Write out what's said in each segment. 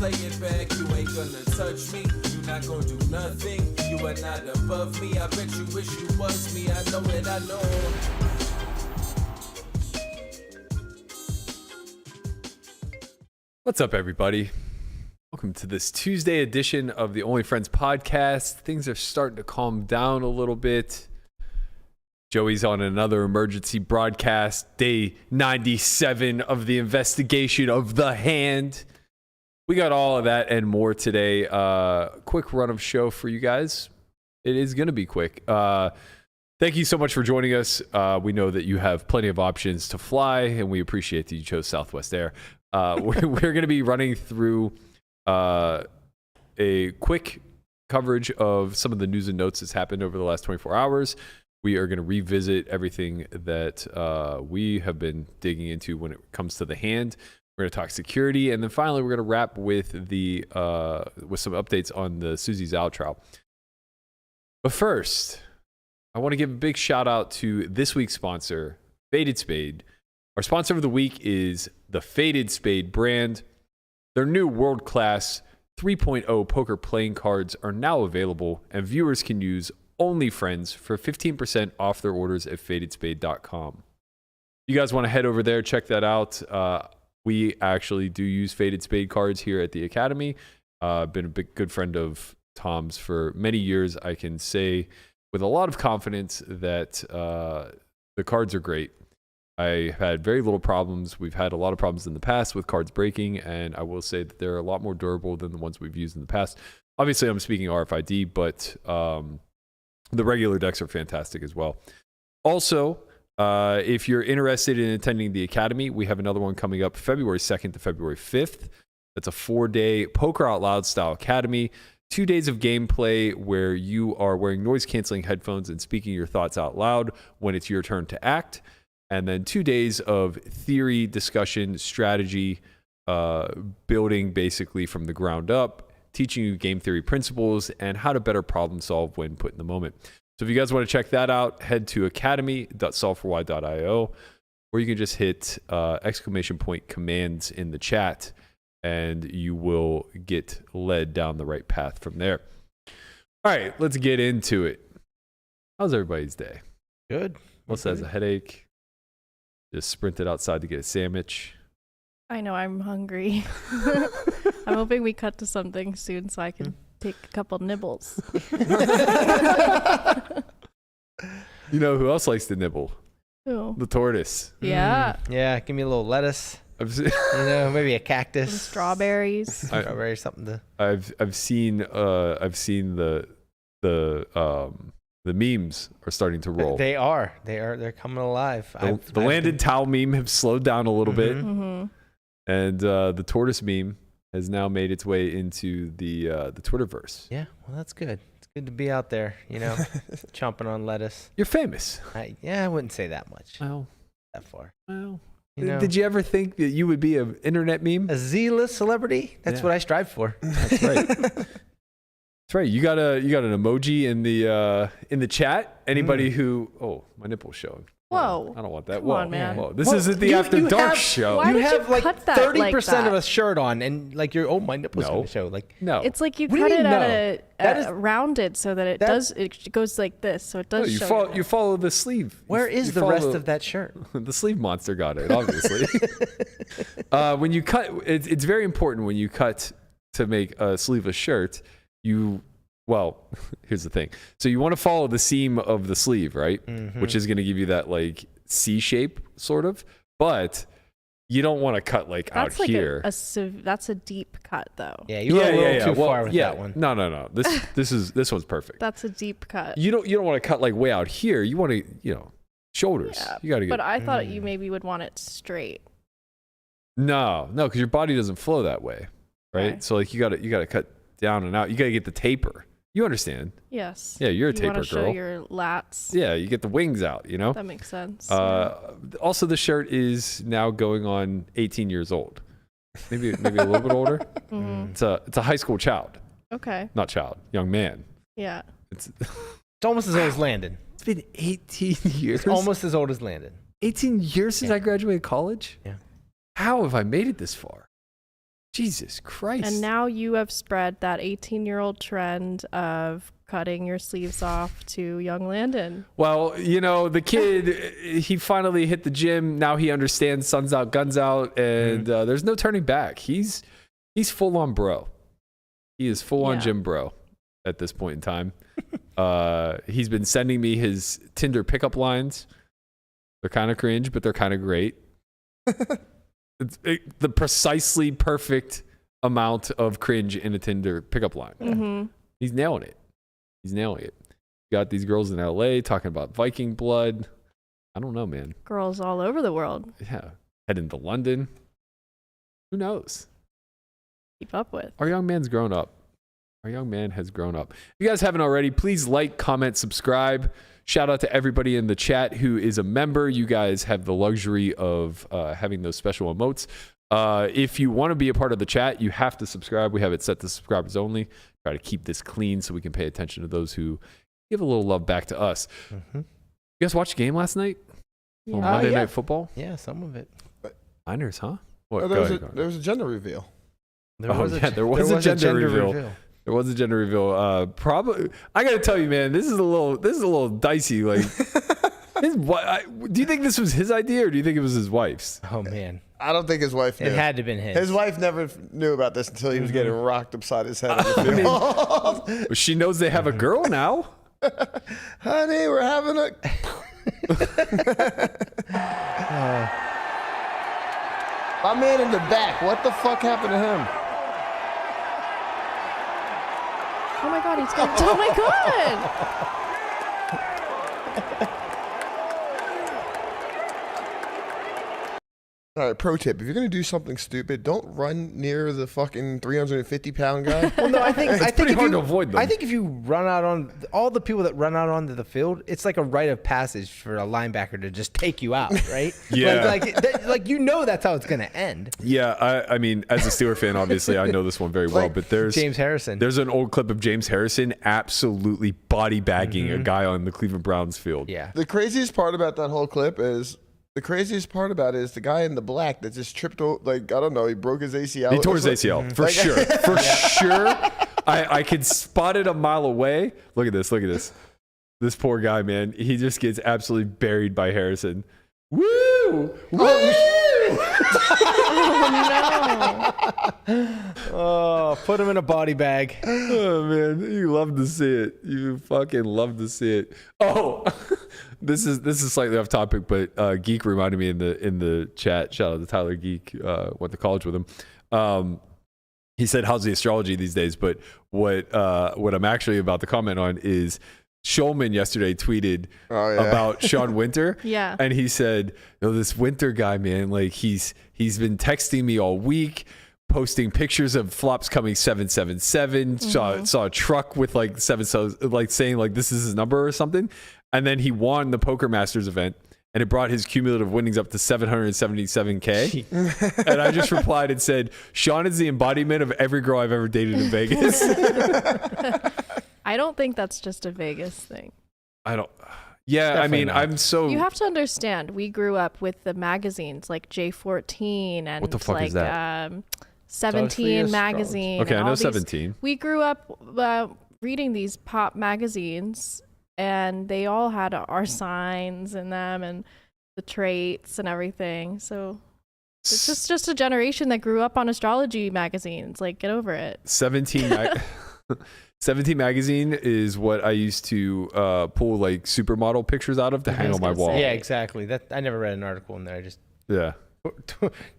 play it back. You ain't gonna touch me. You not gonna do nothing. You are not above me. I bet you wish you was me. I know it, I know. What's up, everybody? Welcome to this Tuesday edition of the Only Friends podcast. Things are starting to calm down a little bit. Joey's on another emergency broadcast, day 97 of the investigation of the hand. We got all of that and more today. Quick run of show for you guys. It is going to be quick. Thank you so much for joining us. We know that you have plenty of options to fly, and we appreciate that you chose Southwest Air. We're going to be running through a quick coverage of some of the news and notes that's happened over the last 24 hours. We are going to revisit everything that we have been digging into when it comes to the hand. We're going to talk security, and then finally we're going to wrap with with some updates on the Susie Zhao trial. But first, I want to give a big shout out to this week's sponsor, Faded Spade. Our sponsor of the week is the Faded Spade brand. Their new world-class 3.0 poker playing cards are now available, and viewers can use Only Friends for 15% off their orders at fadedspade.com. You guys want to head over there, check that out. We actually do use Faded Spade cards here at the Academy. Been a good friend of Tom's for many years. I can say with a lot of confidence that the cards are great. I had very little problems. We've had a lot of problems in the past with cards breaking, and I will say that they're a lot more durable than the ones we've used in the past. Obviously, I'm speaking RFID, but the regular decks are fantastic as well. Also, if you're interested in attending the Academy, we have another one coming up February 2nd to February 5th. That's a 4-day Poker Out Loud style Academy. 2 days of gameplay where you are wearing noise-canceling headphones and speaking your thoughts out loud when it's your turn to act. And then 2 days of theory, discussion, strategy, building basically from the ground up, teaching you game theory principles and how to better problem solve when put in the moment. So if you guys want to check that out, head to academy.solveforwhy.io, or you can just hit !commands in the chat, and you will get led down the right path from there. All right, let's get into it. How's everybody's day? Good. Melissa has a headache. Just sprinted outside to get a sandwich. I know, I'm hungry. I'm hoping we cut to something soon so I can take a couple nibbles. You know who else likes to nibble? Who? The tortoise. Yeah. Yeah, give me a little lettuce. Maybe a cactus. Some strawberries. Strawberries, something to. I've seen the memes are starting to roll. They are. They're coming alive. The Landon Tice meme have slowed down a little bit, Mm-hmm. and the tortoise meme has now made its way into the Twitterverse. Yeah, well, that's good. It's good to be out there, chomping on lettuce. You're famous. I wouldn't say that much. Well, that far. Well, did you ever think that you would be an internet meme? A Z-list celebrity? That's what I strive for. That's right. That's right. You got an emoji in the chat. Anybody who my nipple's showing. Whoa. I don't want that. Come on, man. Whoa. This isn't the After Dark show. Why You did have you like cut that 30% of a shirt on, and like my nipple's No. gonna show. Like No. It's like you What do cut you it mean, at a rounded so that it goes like this, so it No, does you show. you follow the sleeve. where is You the follow rest of that shirt? The sleeve monster got it, obviously. When you cut, it's very important when you cut to make a sleeveless shirt. Well, here's the thing. So you want to follow the seam of the sleeve, right? Mm-hmm. Which is going to give you that like C shape, sort of. But you don't want to cut like That's out like here. That's a deep cut, though. Yeah, you were a little too far with yeah. that one. No. This one's perfect. That's a deep cut. You don't want to cut like way out here. You want to shoulders. Yeah, You got to get. But I thought you maybe would want it straight. No, because your body doesn't flow that way, right? Okay. So like you got to cut down and out. You got to get the taper. You understand? Yes. Yeah, you're a you taper want to girl. show your lats. Yeah, you get the wings out, That makes sense. Also, the shirt is now going on 18 years old. Maybe a little bit older. Mhm. It's a high school child. Okay. Not child, young man. Yeah. It's almost as old as Landon. It's been 18 years. It's almost as old as Landon. 18 years since I graduated college? Yeah. How have I made it this far? Jesus Christ. And now you have spread that 18-year-old trend of cutting your sleeves off to young Landon. Well, the kid, he finally hit the gym. Now he understands sun's out, guns out, and there's no turning back. He's full on bro. He is full on gym bro at this point in time. He's been sending me his Tinder pickup lines. They're kind of cringe, but they're kind of great. The precisely perfect amount of cringe in a Tinder pickup line. Mm-hmm. He's nailing it. Got these girls in LA talking about Viking blood. I don't know, man. Girls all over the world. Yeah. Heading to London. Who knows? Keep up with. Our young man's grown up. Our young man has grown up. If you guys haven't already, please like, comment, subscribe. Shout out to everybody in the chat who is a member. You guys have the luxury of having those special emotes. If you want to be a part of the chat, you have to subscribe. We have it set to subscribers only. Try to keep this clean so we can pay attention to those who give a little love back to us. Mm-hmm. You guys watch the game last night? Yeah. Monday Night Football? Yeah, some of it. Niners, huh? What? There was a gender reveal. There was a gender reveal. There was a gender reveal. Probably, I gotta tell you, man, this is a little dicey. Like, do you think this was his idea or do you think it was his wife's? Oh man, I don't think his wife knew. It had to have been his. His wife never knew about this until he was getting rocked upside his head. She knows they have a girl now. Honey, we're having a. My man in the back. What the fuck happened to him? Oh my God, he's got. Oh my God. All right, pro tip. If you're going to do something stupid, don't run near the fucking 350-pound guy. Well, no, I think pretty hard to avoid them. I think if you run out on all the people that run out onto the field, it's like a rite of passage for a linebacker to just take you out, right? Yeah. Like that's how it's going to end. Yeah, I mean, as a Steeler fan, obviously, I know this one very well, but there's James Harrison. There's an old clip of James Harrison absolutely body bagging a guy on the Cleveland Browns field. Yeah. The craziest part about that whole clip is the guy in the black that just tripped over, like, I don't know, he broke his ACL. He tore his ACL, for sure. For sure. I could spot it a mile away. Look at this. This poor guy, man. He just gets absolutely buried by Harrison. Woo! Woo! Oh no. Oh, put him in a body bag. Oh, man. You love to see it. You fucking love to see it. Oh, this is slightly off topic, but Geek reminded me in the chat. Shout out to Tyler Geek. Went to college with him. He said, "How's the astrology these days?" But what I'm actually about to comment on is Schulman yesterday tweeted about Sean Winter. Yeah. And he said, this Winter guy, man, like he's been texting me all week, posting pictures of flops coming 777. Saw a truck with like 7, so like saying like this is his number or something. And then he won the Poker Masters event, and it brought his cumulative winnings up to 777K. And I just replied and said, Sean is the embodiment of every girl I've ever dated in Vegas. I don't think that's just a Vegas thing. Yeah, I mean, not. You have to understand, we grew up with the magazines like J14 and What the fuck like is that? 17 magazine. Okay, and I know all these. 17. We grew up reading these pop magazines, and they all had our signs in them and the traits and everything. So it's just a generation that grew up on astrology magazines. Like, get over it. 17 magazine is what I used to pull like supermodel pictures out of to hang on my wall. Yeah, exactly. That I never read an article in there. I just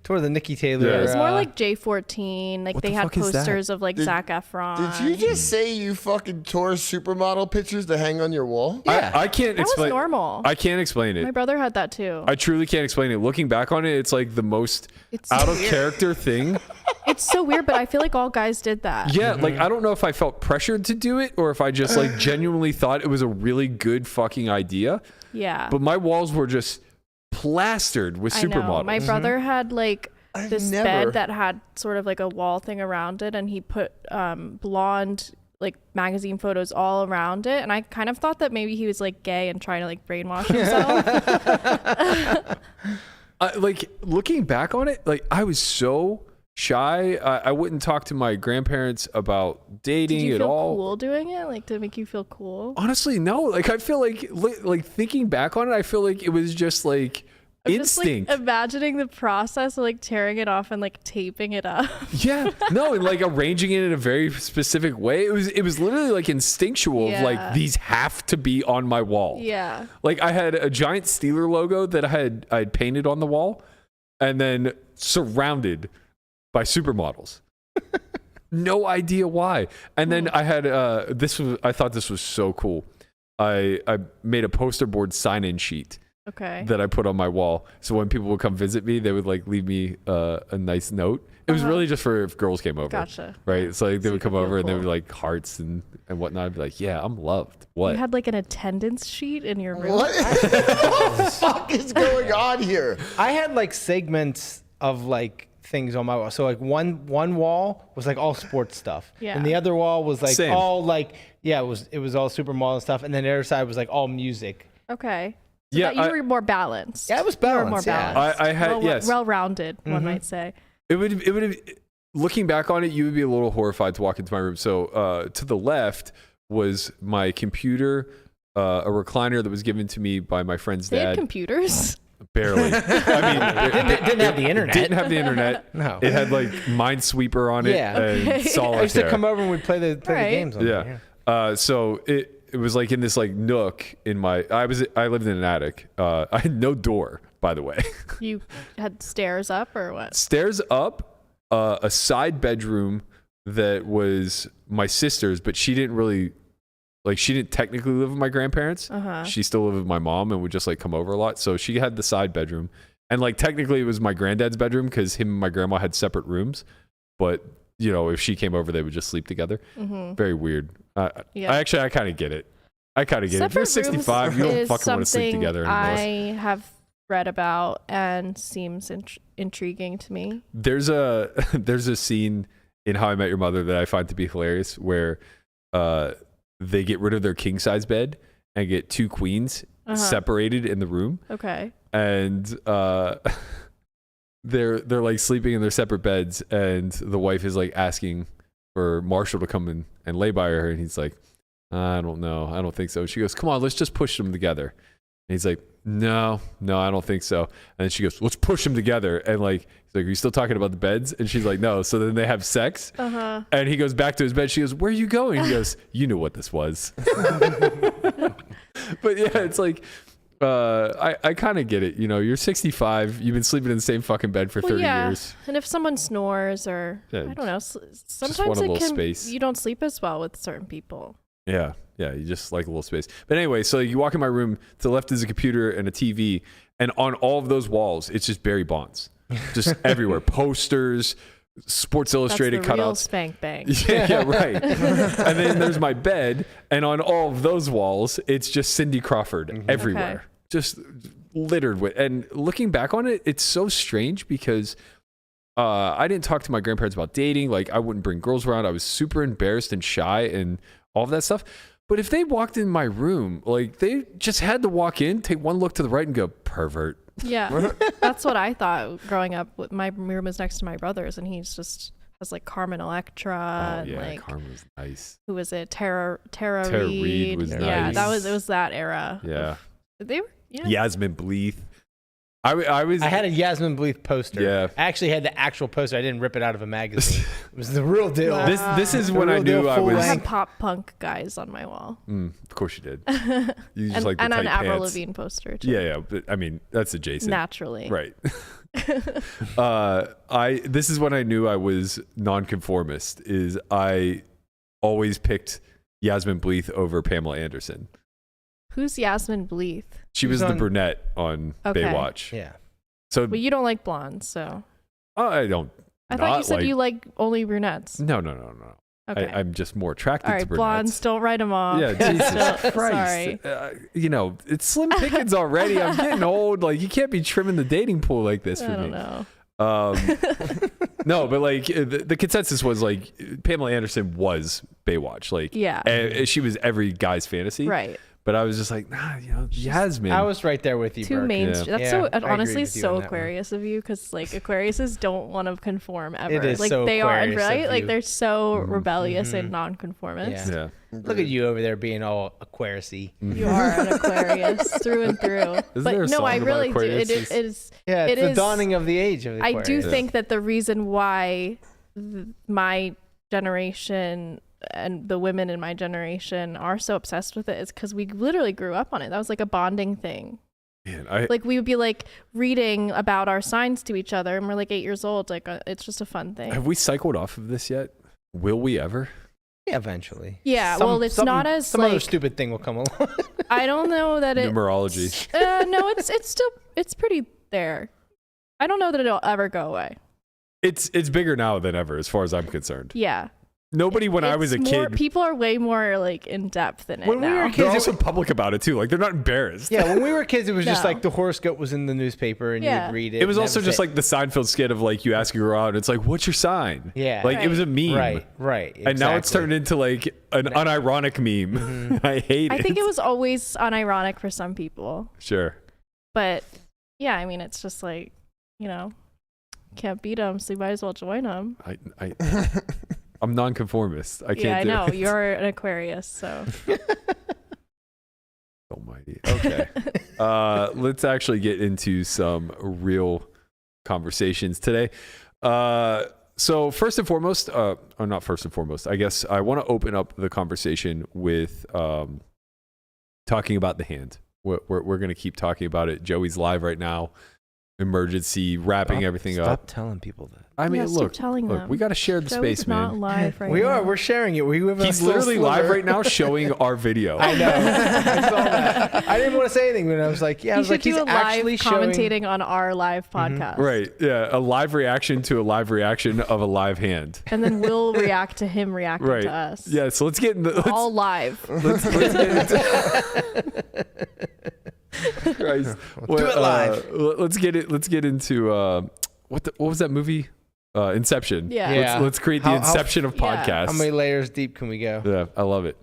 tore the Nikki Taylor. Yeah. It was more like J14. Like, What they the had fuck is that? posters of like Zac Efron. Did you just say you fucking tore supermodel pictures to hang on your wall? Yeah. I can't That explain. was normal. I can't explain it. My brother had that too. I truly can't explain it. Looking back on it, it's like the most It's out of character thing. It's so weird, but I feel like all guys did that. Yeah, like I don't know if I felt pressured to do it or if I just like genuinely thought it was a really good fucking idea. Yeah. But my walls were just plastered with I know. supermodels. My brother had like I've this never- bed that had sort of like a wall thing around it, and he put blonde like magazine photos all around it, and I kind of thought that maybe he was like gay and trying to like brainwash himself. Like looking back on it, like I was so shy. I wouldn't talk to my grandparents about dating Did you at feel all. cool doing it? Like, to make you feel cool? Honestly, no. Like, I feel like thinking back on it, I feel like it was just like instinct. Just, like, imagining the process of like tearing it off and like taping it up. Yeah, no, and like arranging it in a very specific way. It was literally like instinctual of like, these have to be on my wall. Yeah. Like, I had a giant Steeler logo that I had painted on the wall, and then surrounded by supermodels. No idea why. And then I had I thought this was so cool. I made a poster board sign-in sheet. Okay. That I put on my wall. So when people would come visit me, they would like leave me a nice note. It was really just for if girls came over. Gotcha. Right. So like, they would come over and they cool. would like hearts and whatnot. I'd be like, yeah, I'm loved. What? You had like an attendance sheet in your room. What the fuck is going on here? I had like segments of like things on my wall. So like one wall was like all sports stuff. Yeah. And the other wall was like Same. all like, it was all supermodel stuff. And then the other side was like all music. Okay. So Yeah, you were more balanced. Yeah, it was You were balanced. more Yeah. balanced. I had yes. Well-rounded, one might say. It would have, looking back on it, you would be a little horrified to walk into my room. So to the left was my computer, a recliner that was given to me by my friend's They dad. had computers. Barely. I mean, It didn't have the internet. Didn't have the internet. No. It had like Minesweeper on it Yeah. and Okay. Solitaire. I used to come over and we'd play the Right. games on Yeah. there. So it was like in this like nook in my. I lived in an attic. I had no door, by the way. You had stairs up or what? Stairs up, a side bedroom that was my sister's, but she didn't really. Like, she didn't technically live with my grandparents. She still lived with my mom and would just like come over a lot. So she had the side bedroom, and like technically it was my granddad's bedroom because him and my grandma had separate rooms. But you know, if she came over, they would just sleep together. Very weird. Yeah. I kind of get it. I kind of get it. If you're Separate 65, you don't rooms fucking want to sleep is together something anymore. I have read about and seems intriguing to me. There's a scene in How I Met Your Mother that I find to be hilarious where they get rid of their king size bed and get two queens separated in the room. Okay. And they're like sleeping in their separate beds, and the wife is like asking for Marshall to come in and lay by her, and he's like, I don't know, I don't think so. She goes, come on, let's just push them together. And he's like, no, I don't think so. And then she goes, let's push them together. And like, he's like, are you still talking about the beds? And she's like, no. So then they have sex. And he goes back to his bed. She goes, where are you going? He goes, you knew what this was. But yeah, it's like, I kind of get it. You know, you're 65. You've been sleeping in the same fucking bed for 30 years. And if someone snores or I don't know, sometimes want a little it can. space. You don't sleep as well with certain people. Yeah, you just like a little space. But anyway, so you walk in my room, to the left is a computer and a TV, and on all of those walls, it's just Barry Bonds. Just everywhere. Posters, Sports Illustrated That's the real cutouts. spank bang. Yeah, right. And then there's my bed, and on all of those walls, it's just Cindy Crawford everywhere. Okay. Just littered with. And looking back on it, it's so strange because I didn't talk to my grandparents about dating. Like, I wouldn't bring girls around. I was super embarrassed and shy and all of that stuff. But if they walked in my room, like, they just had to walk in, take one look to the right and go, pervert. Yeah, that's what I thought growing up. My room is next to my brother's, and he's just has like Carmen Electra. Oh, yeah, and like, Carmen was nice. who was it? Tara Reid was Yeah, nice. it was that era. Yeah. They were Yasmin Bleeth. I had a Yasmin Bleeth poster. Yeah. I actually had the actual poster. I didn't rip it out of a magazine. It was the real deal. This is The when I real knew deal I full was. I length. had pop punk guys on my wall. Of course you did. You just and like the and tight an Avril pants. Lavigne poster too. Yeah, but I mean that's adjacent. Naturally. Right. This is when I knew I was nonconformist. Is I always picked Yasmin Bleeth over Pamela Anderson. Who's Yasmin Bleeth? She was She's the on- brunette on Okay. Baywatch. Yeah. So But you don't like blondes, so I don't. I thought you said you like only brunettes. No. Okay. I'm just more attracted All to right, brunettes. blondes, don't write them off. Yeah, Jesus Sorry. Christ. You know, it's slim pickings already. I'm getting old. Like, you can't be trimming the dating pool like this for I me. don't know. No, but like the consensus was like Pamela Anderson was Baywatch. Like, Yeah. she was every guy's fantasy. Right. But I was just like, nah, Yasmin. I was right there with you, Too Berk. mainstream. Yeah. That's Yeah, I agree honestly with you so on that one. Aquarius of you, because like Aquariuses don't want to conform ever. It is like so they are, Aquarius of right? Like you. they're so Mhm. rebellious and nonconformist. Yeah. Yeah. Look at you over there being all Aquarius-y. You are an Aquarius through and through. Isn't But there a no, song I about really do. Aquarius? It is. Yeah, It it's the is- dawning of the age of the I Aquarius. do think that the reason why my generation and the women in my generation are so obsessed with it is because we literally grew up on it. That was like a bonding thing. Man, Like we would be like reading about our signs to each other, and we're like 8 years old. Like it's just a fun thing. have we cycled off of this yet? Will we ever? Yeah, eventually. Yeah, well, it's not as, some other like- stupid thing will come along. I don't know that it. Numerology. No, it's pretty there. I don't know that it'll ever go away. It's bigger now than ever, as far as I'm concerned. Yeah. Nobody, when I was a It's more- kid, people are way more like in depth in it When we now. were they're kids, also public about it too. Like they're not embarrassed. yeah, when we were kids, it was just No. like the horoscope was in the newspaper and Yeah. you'd read it. It was and also that just it. like the Seinfeld skit of like you ask a girl out, and it's like, "What's your sign?" Yeah. like it was a meme. Right. And now it's exactly. turned into like an unironic meme. I hate it. I think it was always unironic for some people, Sure. but yeah, I mean, it's just like, can't beat them, so you might as well join them. I'm nonconformist. I can't Yeah, I do know it. you're an Aquarius, so Almighty. Okay. Let's actually get into some real conversations today. So first and foremost, or not first and foremost, I guess I want to open up the conversation with talking about the hand. We're going to keep talking about it. Joey's live right now. Emergency, wrapping everything Stop up. telling people that. I mean, Yeah, stop look, telling them. we got to share the Joey's space, not man. live right We now. are. We're sharing it. We have a He's little literally live sliver. right now showing our video. I know. I saw that. I didn't want to say anything, but I was like, yeah, I You was should like, he's do a live actually showing. commentating on our live podcast. Right. Yeah. A live reaction to a live reaction of a live hand. And then we'll react to him reacting Right. to us. Yeah. So let's get in the. All live. Let's get into. Christ. Do it live. Let's get into what was that movie? Inception. Yeah. Yeah. Let's create the How- Inception of Yeah. podcasts. How many layers deep can we go? Yeah, I love it.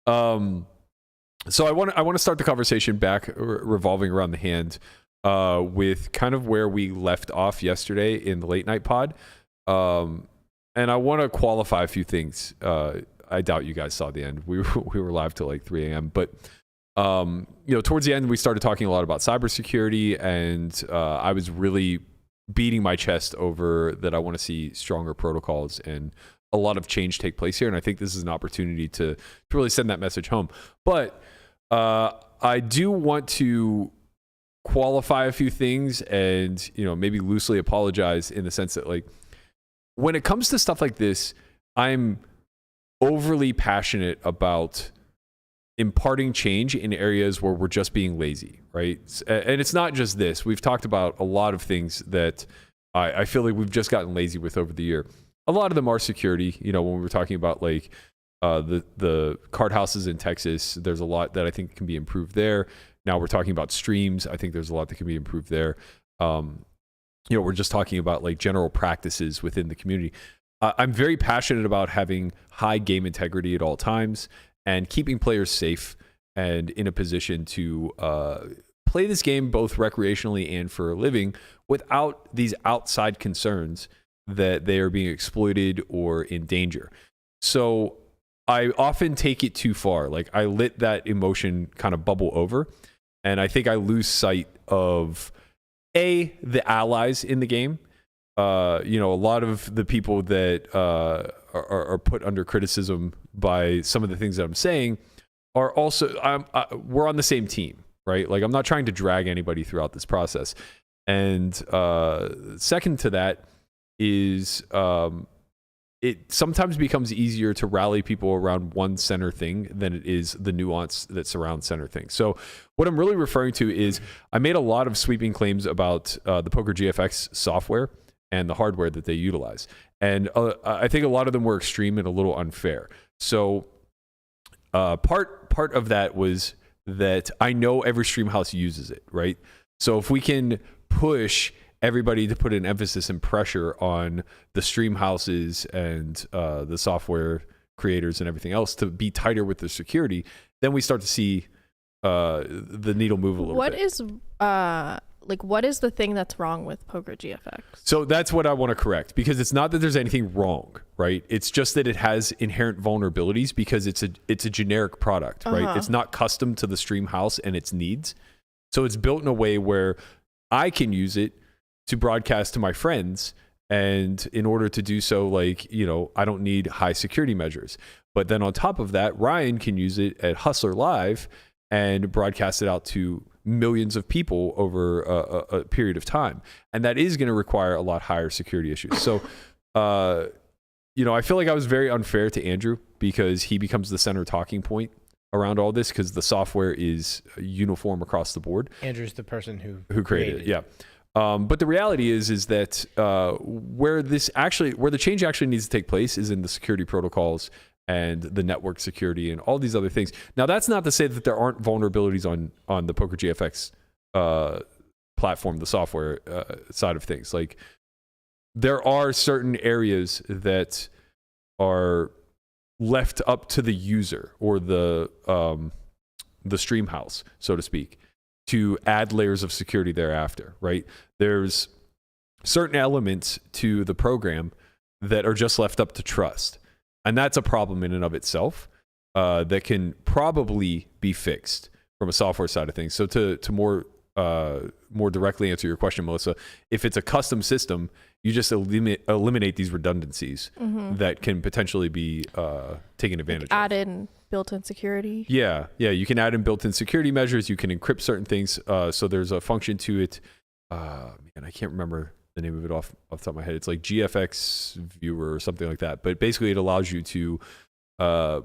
So I want to start the conversation back revolving around the hand with kind of where we left off yesterday in the late night pod. And I want to qualify a few things. I doubt you guys saw the end. We were live till like 3 a.m. But towards the end, we started talking a lot about cybersecurity, and I was really beating my chest over that I want to see stronger protocols and a lot of change take place here. And I think this is an opportunity to really send that message home. But I do want to qualify a few things and, maybe loosely apologize in the sense that, like, when it comes to stuff like this, I'm overly passionate about imparting change in areas where we're just being lazy, right? And it's not just this. We've talked about a lot of things that I feel like we've just gotten lazy with over the year. A lot of them are security. When we were talking about like the card houses in Texas, there's a lot that I think can be improved there. Now we're talking about streams. I think there's a lot that can be improved there. We're just talking about like general practices within the community. I'm very passionate about having high game integrity at all times and keeping players safe and in a position to play this game both recreationally and for a living without these outside concerns that they are being exploited or in danger. So I often take it too far. Like I let that emotion kind of bubble over, and I think I lose sight of the allies in the game. A lot of the people that are put under criticism by some of the things that I'm saying are also, we're on the same team, right? Like I'm not trying to drag anybody throughout this process. And second to that is it sometimes becomes easier to rally people around one center thing than it is the nuance that surrounds center things. So what I'm really referring to is I made a lot of sweeping claims about the Poker GFX software and the hardware that they utilize. And I think a lot of them were extreme and a little unfair. So part of that was that I know every stream house uses it, right? So if we can push everybody to put an emphasis and pressure on the stream houses and the software creators and everything else to be tighter with the security, then we start to see the needle move a little What bit. is what is the thing that's wrong with Poker GFX? So that's what I want to correct, because it's not that there's anything wrong, right? It's just that it has inherent vulnerabilities because it's a generic product, right? It's not custom to the stream house and its needs. So it's built in a way where I can use it to broadcast to my friends, and in order to do so, like, you know, I don't need high security measures. But then on top of that, Ryan can use it at Hustler Live and broadcast it out to millions of people over a period of time. And that is going to require a lot higher security issues. So, you know, I feel like I was very unfair to Andrew because he becomes the center talking point around all this because the software is uniform across the board. Andrew's the person who created it. Yeah. But the reality is that where the change actually needs to take place is in the security protocols and the network security and all these other things. Now, that's not to say that there aren't vulnerabilities on the Poker GFX platform, the software side of things. Like, there are certain areas that are left up to the user or the stream house, so to speak, to add layers of security thereafter, right? There's certain elements to the program that are just left up to trust. And that's a problem in and of itself that can probably be fixed from a software side of things. So to more directly answer your question, Melissa, if it's a custom system, you just eliminate these redundancies that can potentially be taken advantage of. Add in built-in security. Yeah, you can add in built-in security measures. You can encrypt certain things. So there's a function to it. Man, I can't remember the name of it off the top of my head. It's like GFX Viewer or something like that. But basically, it allows you to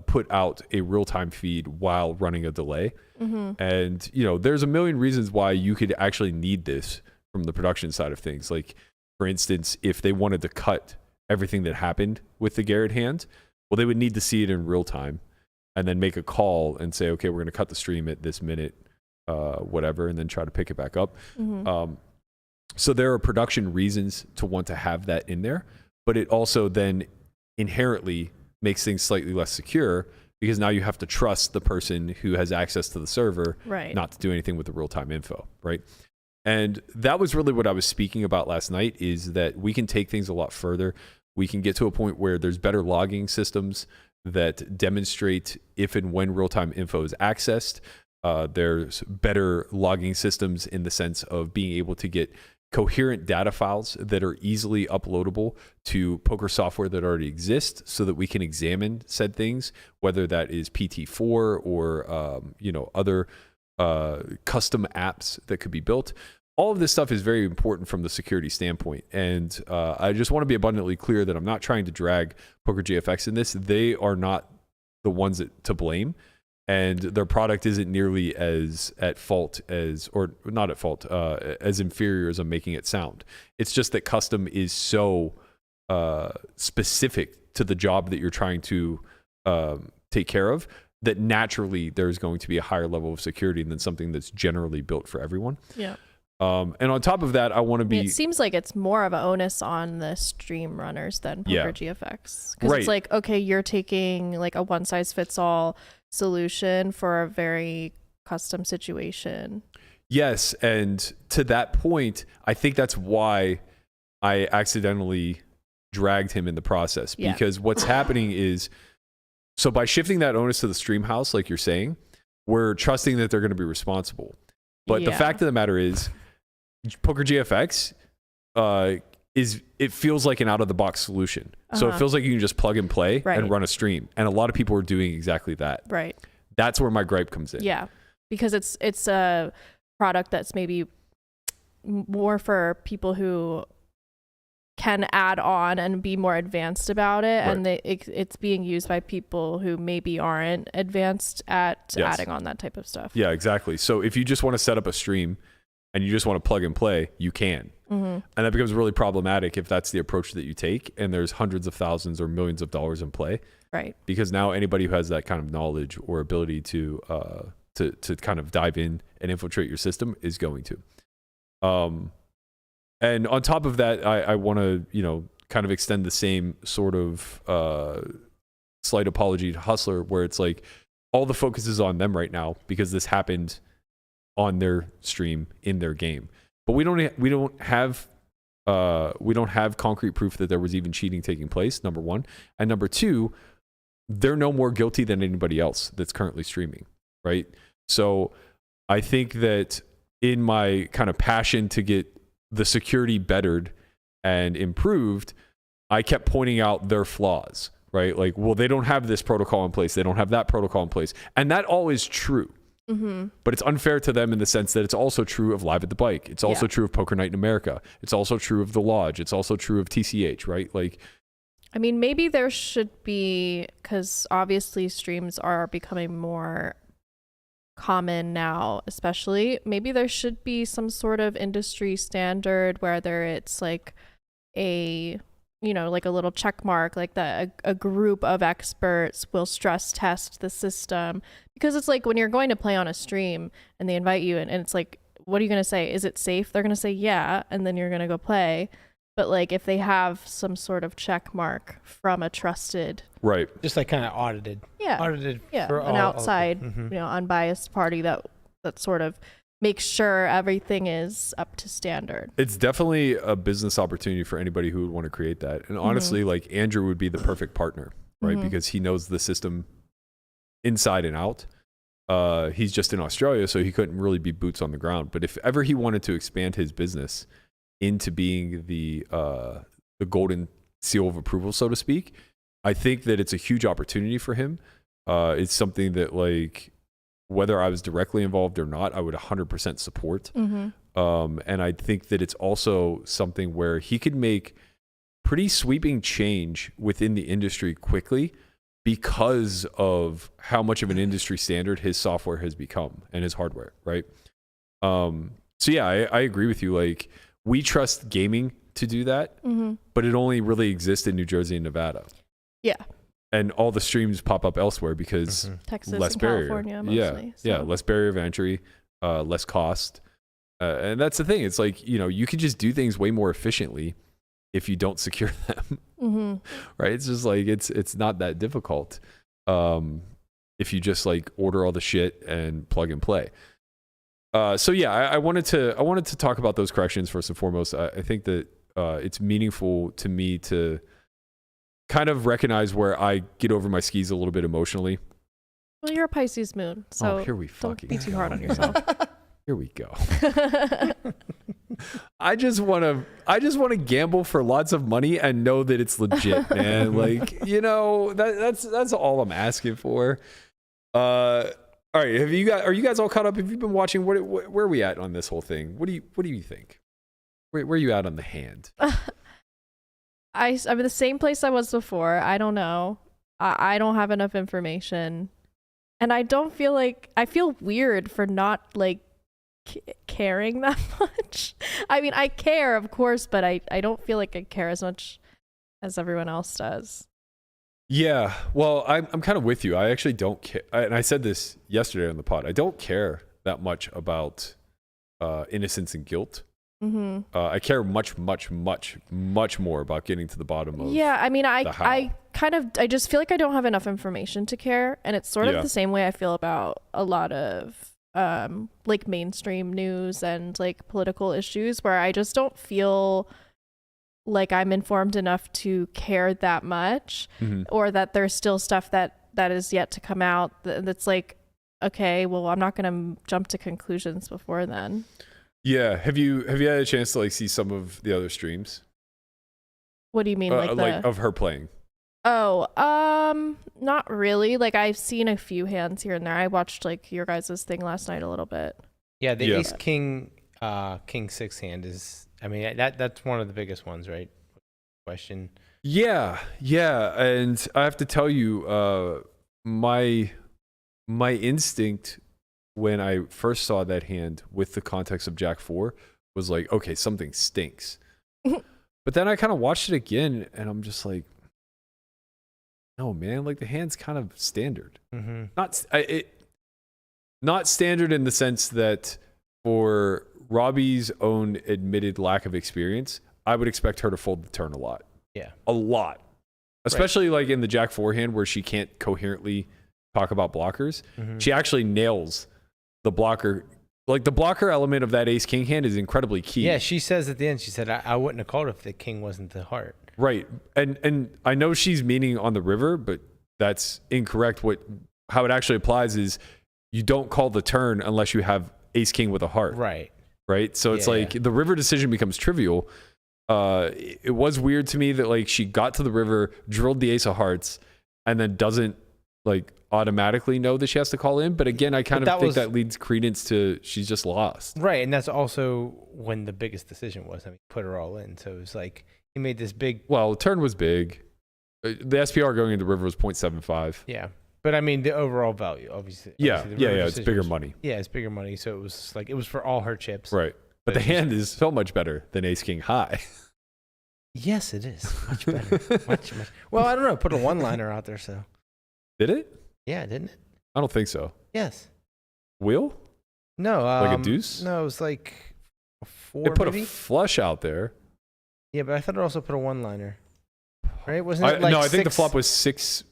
put out a real-time feed while running a delay. And, you know, there's a million reasons why you could actually need this from the production side of things. Like, for instance, if they wanted to cut everything that happened with the Garrett hand, well, they would need to see it in real time and then make a call and say, okay, we're going to cut the stream at this minute, whatever, and then try to pick it back up. So there are production reasons to want to have that in there, but it also then inherently makes things slightly less secure because now you have to trust the person who has access to the server not to do anything with the real-time info, right? And that was really what I was speaking about last night, is that we can take things a lot further. We can get to a point where there's better logging systems that demonstrate if and when real-time info is accessed. There's better logging systems in the sense of being able to get coherent data files that are easily uploadable to poker software that already exists so that we can examine said things, whether that is PT4 or you know, other custom apps that could be built. All of this stuff is very important from the security standpoint. And I just want to be abundantly clear that I'm not trying to drag Poker GFX in this. They are not the ones to blame. And their product isn't nearly as at fault as, or not at fault, as inferior as I'm making it sound. It's just that custom is so specific to the job that you're trying to take care of that naturally there's going to be a higher level of security than something that's generally built for everyone. Yeah. And on top of that, I want to be... It seems like it's more of an onus on the stream runners than Poker GFX. Because it's like, okay, you're taking like a one-size-fits-all solution for a very custom situation. Yes, and to that point, I think that's why I accidentally dragged him in the process. Because what's happening is, so by shifting that onus to the stream house, like you're saying, we're trusting that they're going to be responsible. But the fact of the matter is, Poker GFX it feels like an out-of-the-box solution. So it feels like you can just plug and play and run a stream. And a lot of people are doing exactly that. Right. That's where my gripe comes in. Yeah, because it's a product that's maybe more for people who can add on and be more advanced about it. And it's being used by people who maybe aren't advanced at adding on that type of stuff. Yeah, exactly. So if you just want to set up a stream and you just want to plug and play, you can. And that becomes really problematic if that's the approach that you take and there's hundreds of thousands or millions of dollars in play. Right. Because now anybody who has that kind of knowledge or ability to kind of dive in and infiltrate your system is going to. And on top of that, I want to, you know, kind of extend the same sort of slight apology to Hustler, where it's like, all the focus is on them right now because this happened on their stream in their game. But we don't have concrete proof that there was even cheating taking place, number one. And number two, they're no more guilty than anybody else that's currently streaming, right? So I think that in my kind of passion to get the security bettered and improved, I kept pointing out their flaws, right? Like, well, they don't have this protocol in place. They don't have that protocol in place. And that all is true. Mm-hmm. But it's unfair to them in the sense that it's also true of Live at the Bike. It's also true of Poker Night in America. It's also true of The Lodge. It's also true of TCH, right? Like, I mean, maybe there should be, because obviously streams are becoming more common now, especially. Maybe there should be some sort of industry standard, whether it's like a, you know, like a little check mark, like that a group of experts will stress test the system. Because it's like when you're going to play on a stream and they invite you and it's like, what are you going to say? Is it safe? They're going to say, yeah. And then you're going to go play. But like if they have some sort of check mark from a trusted, right, just like kind of audited for an outside, you know, unbiased party that sort of makes sure everything is up to standard. It's definitely a business opportunity for anybody who would want to create that. And honestly, like Andrew would be the perfect partner, right? Because he knows the system inside and out. He's just in Australia, so he couldn't really be boots on the ground. But if ever he wanted to expand his business into being the golden seal of approval, so to speak, I think that it's a huge opportunity for him. It's something that, like, whether I was directly involved or not, I would 100% support. And I think that it's also something where he could make pretty sweeping change within the industry quickly because of how much of an industry standard his software has become and his hardware, right? So yeah, I agree with you. Like, we trust gaming to do that, but it only really exists in New Jersey and Nevada. Yeah. And all the streams pop up elsewhere because Texas less and barrier. California mostly. Yeah, less barrier of entry, less cost. And that's the thing. It's like, you know, you can just do things way more efficiently if you don't secure them. Right? It's just like, it's not that difficult if you just like order all the shit and plug and play. So yeah, I wanted to talk about those corrections first and foremost. I think that it's meaningful to me to kind of recognize where I get over my skis a little bit emotionally. Well, you're a Pisces moon, so here we don't be too hard on yourself. Here we go. I just want to gamble for lots of money and know that it's legit, man. Like, you know, that's all I'm asking for. All right, are you guys all caught up? Have you been watching? Where are we at on this whole thing? What do you think? Where are you at on the hand? I'm in the same place I was before. I don't know. I don't have enough information, and I feel weird for not like caring that much. I mean, I care, of course, but I don't feel like I care as much as everyone else does. Yeah, well, I'm kind of with you. I actually don't care, and I said this yesterday on the pod. I don't care that much about innocence and guilt. I care much more about getting to the bottom of. Yeah, I mean, I just feel like I don't have enough information to care, and it's sort of the same way I feel about a lot of like mainstream news and like political issues, where I just don't feel like I'm informed enough to care that much, or that there's still stuff that is yet to come out that's like, okay, well, I'm not going to jump to conclusions before then. Yeah. Have you had a chance to like see some of the other streams? What do you mean, like of her playing? Oh, not really. Like, I've seen a few hands here and there. I watched like your guys' thing last night a little bit. Yeah, the Ace King King 6 hand is, I mean, that's one of the biggest ones, right? Question. Yeah, and I have to tell you, my instinct when I first saw that hand with the context of Jack 4 was like, okay, something stinks. But then I kind of watched it again, and I'm just like, no, man, like the hand's kind of standard. Not standard in the sense that for Robbi's own admitted lack of experience, I would expect her to fold the turn a lot. Yeah. A lot. Especially like in the Jack 4 hand where she can't coherently talk about blockers, she actually nails the blocker. Like the blocker element of that ace king hand is incredibly key. Yeah, she says at the end, she said, I wouldn't have called if the king wasn't the heart. Right. And I know she's meaning on the river, but that's incorrect. How it actually applies is you don't call the turn unless you have ace king with a heart. Right. Right. So it's like the river decision becomes trivial. It was weird to me that like she got to the river, drilled the ace of hearts, and then doesn't like automatically know that she has to call in. But again, I kind of think that leads credence to she's just lost. Right. And that's also when the biggest decision was. I mean, put her all in. So it was like he made this big. Well, the turn was big. The SPR going into the river was 0.75. Yeah. But I mean, the overall value, obviously. Yeah. It's bigger money. Yeah, it's bigger money. So it was like, it was for all her chips. Right. But the hand is so much better than ace king high. Yes, it is. Much better. much. Well, I don't know. Put a one-liner out there, so. Did it? Yeah, didn't it? I don't think so. Yes. Wheel? No. Like a deuce? No, it was like a 4. It put maybe? a flush out there. Yeah, but I thought it also put a one-liner. Right? Wasn't it like no, I think the flop was 6.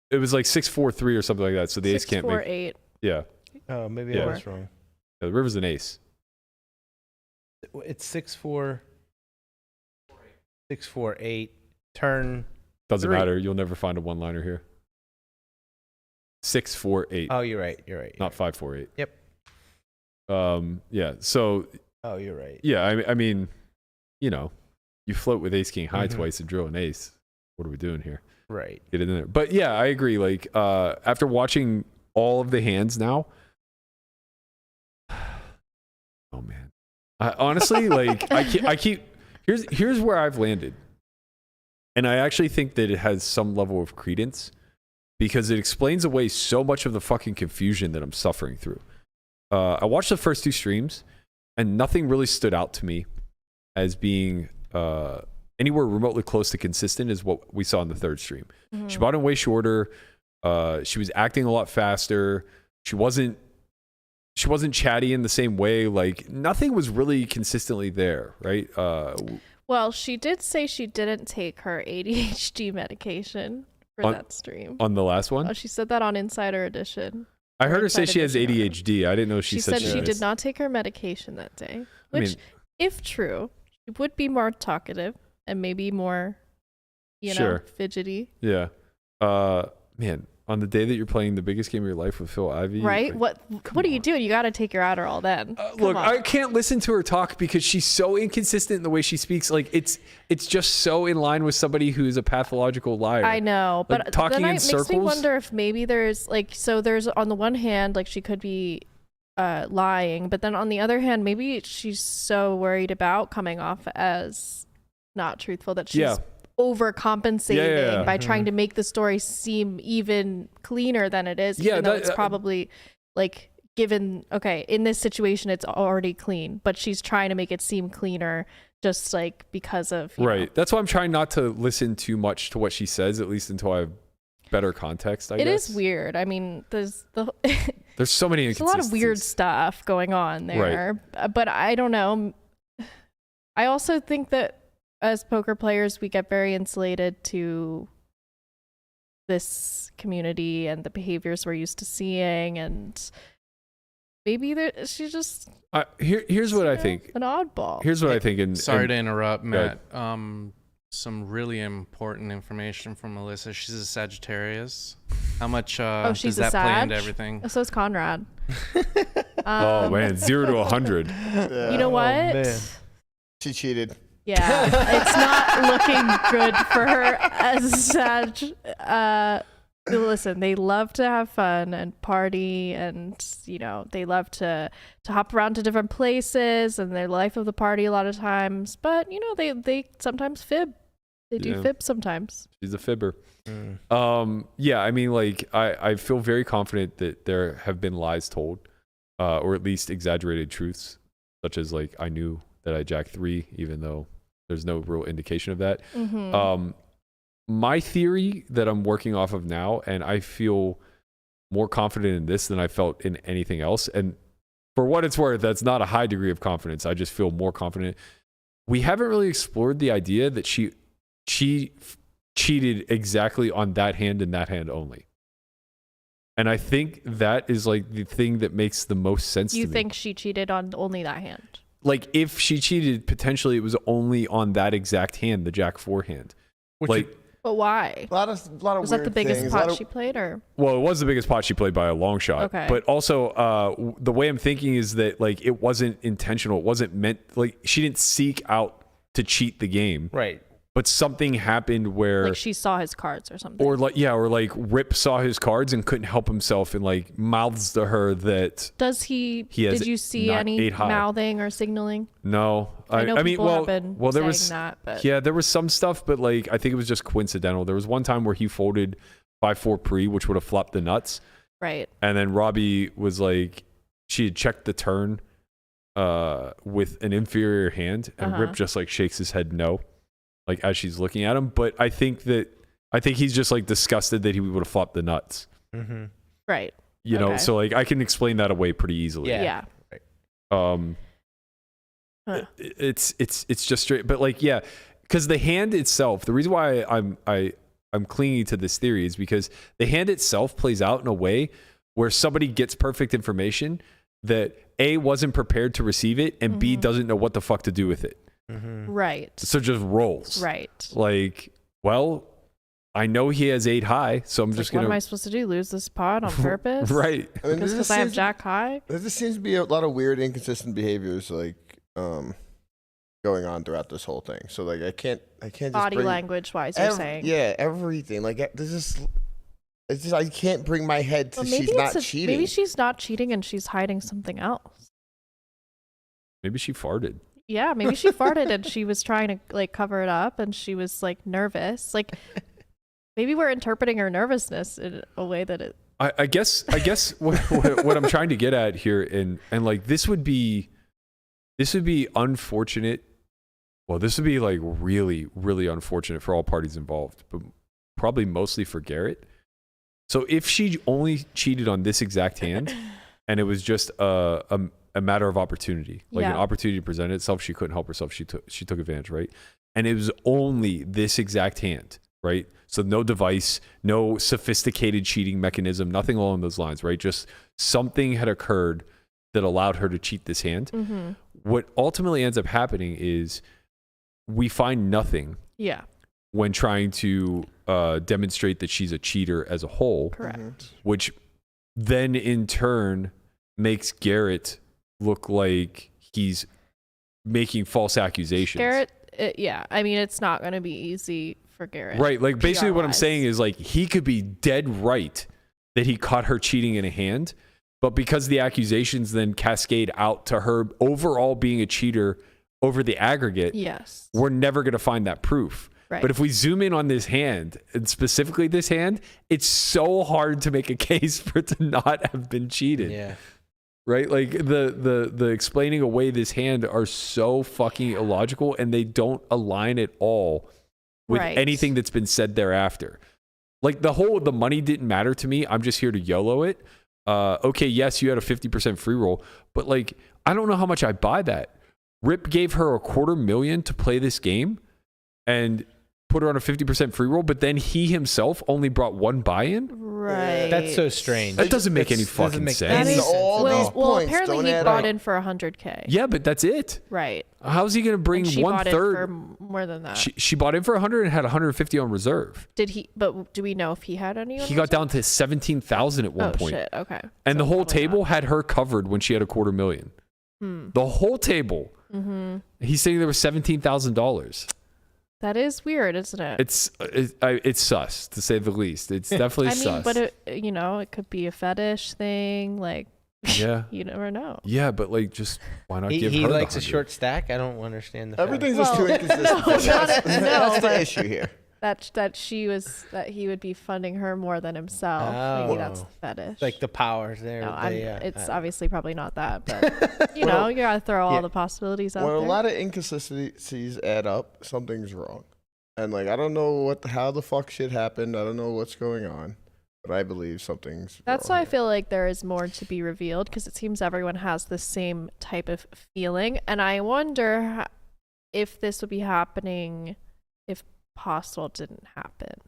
It was like 6-4-3 or something like that. So the ace can't make. 6-4-8. Yeah. Oh, maybe I was wrong. Yeah, the river's an ace. It's 6-4. 6-4-8. Turn. Doesn't 3. matter. You'll never find a one-liner here. 6-4-8. Oh, you're right. You're right. Not 5-4-8. Yep. Yeah. So. Oh, you're right. Yeah. I mean, you know, you float with ace king high twice and drill an ace. What are we doing here? Right. Get it in there. But yeah, I agree. Like after watching all of the hands now, oh man, honestly, like I keep here's where I've landed, and I actually think that it has some level of credence because it explains away so much of the fucking confusion that I'm suffering through. I watched the first 2 streams, and nothing really stood out to me as being anywhere remotely close to consistent as what we saw in the 3rd stream. She bought in way shorter. She was acting a lot faster. She wasn't chatty in the same way. Like nothing was really consistently there, right? Well, she did say she didn't take her ADHD medication for that stream. On the last one? Oh, she said that on Insider Edition. I heard her say she has ADHD. I didn't know she said she did not take her medication that day. Which, if true, she would be more talkative and maybe more, you know, fidgety. Yeah. Man, on the day that you're playing the biggest game of your life with Phil Ivey. Right? Like, what are you doing? You got to take your Adderall then. Look, I can't listen to her talk because she's so inconsistent in the way she speaks. Like it's just so in line with somebody who's a pathological liar. I know, like, but talking then in it circles. makes me wonder if maybe there's like, so there's on the one hand, like she could be lying, but then on the other hand, maybe she's so worried about coming off as not truthful that she's overcompensating by trying to make the story seem even cleaner than it is. Even though it's probably like given, okay, in this situation, it's already clean, but she's trying to make it seem cleaner just like because of, you know. That's why I'm trying not to listen too much to what she says, at least until I have better context, I guess. It is weird. I mean, there's so many inconsistencies. There's a lot of weird stuff going on there, but I don't know. I also think that as poker players, we get very insulated to this community and the behaviors we're used to seeing, and maybe she's just here's what I think. An oddball. Here's what I think. Sorry to interrupt, Matt. Some really important information from Melissa. She's a Sagittarius. How much does that play into everything? So is Conrad. Oh man, 0 to 100. You know what? She cheated. Yeah, it's not looking good for her as a Sag. Listen, they love to have fun and party, and you know they love to hop around to different places and their life of the party a lot of times. But you know they sometimes fib. They do fib sometimes. She's a fibber. Yeah, I mean, like I feel very confident that there have been lies told, or at least exaggerated truths, such as like I knew that I jacked 3, even though there's no real indication of that. My theory that I'm working off of now, and I feel more confident in this than I felt in anything else. And for what it's worth, that's not a high degree of confidence. I just feel more confident. We haven't really explored the idea that she cheated exactly on that hand and that hand only. And I think that is like the thing that makes the most sense to me. You think she cheated on only that hand? Like if she cheated, potentially it was only on that exact hand, the Jack 4 hand. But why? A lot of Was that the biggest pot she played, or? Well, it was the biggest pot she played by a long shot. Okay. But also, the way I'm thinking is that like it wasn't intentional. It wasn't meant. Like she didn't seek out to cheat the game. Right. But something happened where, Like she saw his cards or something. or like Rip saw his cards and couldn't help himself and like mouths to her that Does he has did you see not any 8 high. mouthing or signaling? no. I know I mean, people have been there saying was that, but yeah, there was some stuff, but like I think it was just coincidental. There was one time where he folded 5-4 pre, which would have flopped the nuts. right. And then Robbi was like, she had checked the turn with an inferior hand, and Rip just like shakes his head no, like as she's looking at him. But I think he's just like disgusted that he would have flopped the nuts. Mm-hmm. Right. You know, Okay. so like I can explain that away pretty easily. Yeah. Yeah. Huh. It's just straight, but like yeah, because the hand itself, the reason why I'm clinging to this theory is because the hand itself plays out in a way where somebody gets perfect information that A, wasn't prepared to receive it, and B, doesn't know what the fuck to do with it. Mm-hmm. Right. So just rolls. Right. Like, well, I know he has 8 high, so I'm just What gonna. am I supposed to do? Lose this pot on purpose? Right. I mean, Just because I have Jack high? There just seems to be a lot of weird, inconsistent behaviors, like going on throughout this whole thing. So like, I can't just Body language wise, you're saying. Yeah, everything. Like, it's just I can't bring my head to Well, maybe she's not cheating. Maybe she's not cheating and she's hiding something else. Maybe she farted. Yeah, maybe she farted and she was trying to like cover it up and she was like nervous. Like maybe we're interpreting her nervousness in a way that it. I guess what I'm trying to get at here, and like this would be unfortunate. Well, this would be like really, really unfortunate for all parties involved, but probably mostly for Garrett. So if she only cheated on this exact hand, and it was just a matter of opportunity, like an opportunity presented itself, she couldn't help herself. She took advantage, right? And it was only this exact hand, right? So no device, no sophisticated cheating mechanism, nothing along those lines, right? Just something had occurred that allowed her to cheat this hand. Mm-hmm. What ultimately ends up happening is we find nothing. Yeah. When trying to demonstrate that she's a cheater as a whole. Correct. Which then in turn makes Garrett look like he's making false accusations. Garrett, yeah. I mean, it's not going to be easy for Garrett. Right. Like basically what I'm PR-wise. saying is like he could be dead right that he caught her cheating in a hand, but because the accusations then cascade out to her overall being a cheater over the aggregate, yes, we're never going to find that proof. Right. But if we zoom in on this hand, and specifically this hand, it's so hard to make a case for it to not have been cheated. Yeah. Right? Like the explaining away this hand are so fucking illogical, and they don't align at all with Right. anything that's been said thereafter. Like the money didn't matter to me. I'm just here to YOLO it. Okay, yes, you had a 50% free roll, but like I don't know how much I buy that. Rip gave her $250,000 to play this game and put her on a 50% free roll, but then he himself only brought one buy-in. Right. That's so strange. That doesn't make any Doesn't fucking make sense. That any is, sense. all at these all. well, points apparently don't he add bought up. in for $100K. Yeah, but that's it. Right. How's he going to bring And she one bought third? in for more than that. She bought in for 100 and had 150 on reserve. Did he? But do we know if he had any? He got down to 17,000 at one Oh point. shit. Okay. And So the whole probably table not. had her covered when she had $250,000. The whole table. Mm-hmm. He's saying there was $17,000. That is weird, isn't it? It's sus, to say the least. It's definitely I mean, sus. but it could be a fetish thing. Like, yeah. you never know. Yeah, but like, just why not He give her likes the a 100? short stack. I don't understand the Everything's fact. just too Well, inconsistent. That's the but- issue here. That he would be funding her more than himself. Maybe that's the fetish. like the powers there. No, it's I- obviously probably not that, but you know, you gotta throw all the possibilities out When a there. lot of inconsistencies add up, something's wrong. And like I don't know how the fuck shit happened. I don't know what's going on, but I believe something's That's wrong why I here. feel like there is more to be revealed because it seems everyone has the same type of feeling, and I wonder if this would be happening if Postle didn't happen.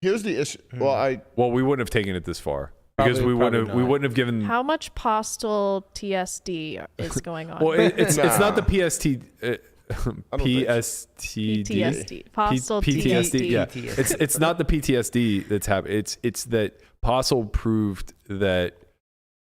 Here's the issue. Well, Well, we wouldn't have taken it this far. because we Probably wouldn't have given. How much Postle TSD is going on? Well, it's not the PST. PTSD. Postle PTSD. Yeah, PTSD. it's not the PTSD that's happening. It's that Postle proved that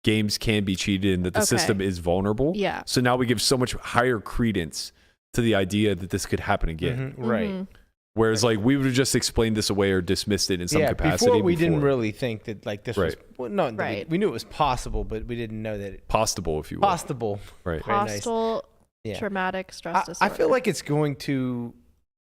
games can be cheated and that the system is vulnerable. Yeah. So now we give so much higher credence to the idea that this could happen again. Right. Whereas like we would have just explained this away or dismissed it in some capacity. Before we didn't really think that like this was Right. we knew it was possible, but we didn't know that it Postable, if you will. possible. Right. Very nice. Postle Yeah. traumatic stress disorder. I feel like it's going to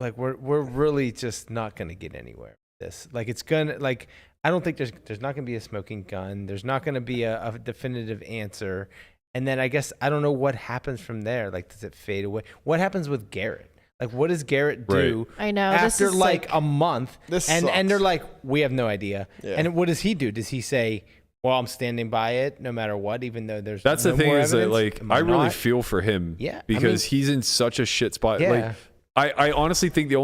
like we're really just not going to get anywhere with this. Like it's gonna like I don't think there's not going to be a smoking gun. There's not going to be a definitive answer. And then I guess I don't know what happens from there. Like does it fade away? What happens with Garrett? Like what does Garrett do I know this after is like a month? This and sucks. they're like, we have no idea. Yeah. And what does he do? Does he say, well, I'm standing by it no matter what, even though there's That's no the thing more is that evidence? like Am I really not? feel for him. Yeah, I Because mean- he's in such a shit spot. Yeah. Like I honestly think the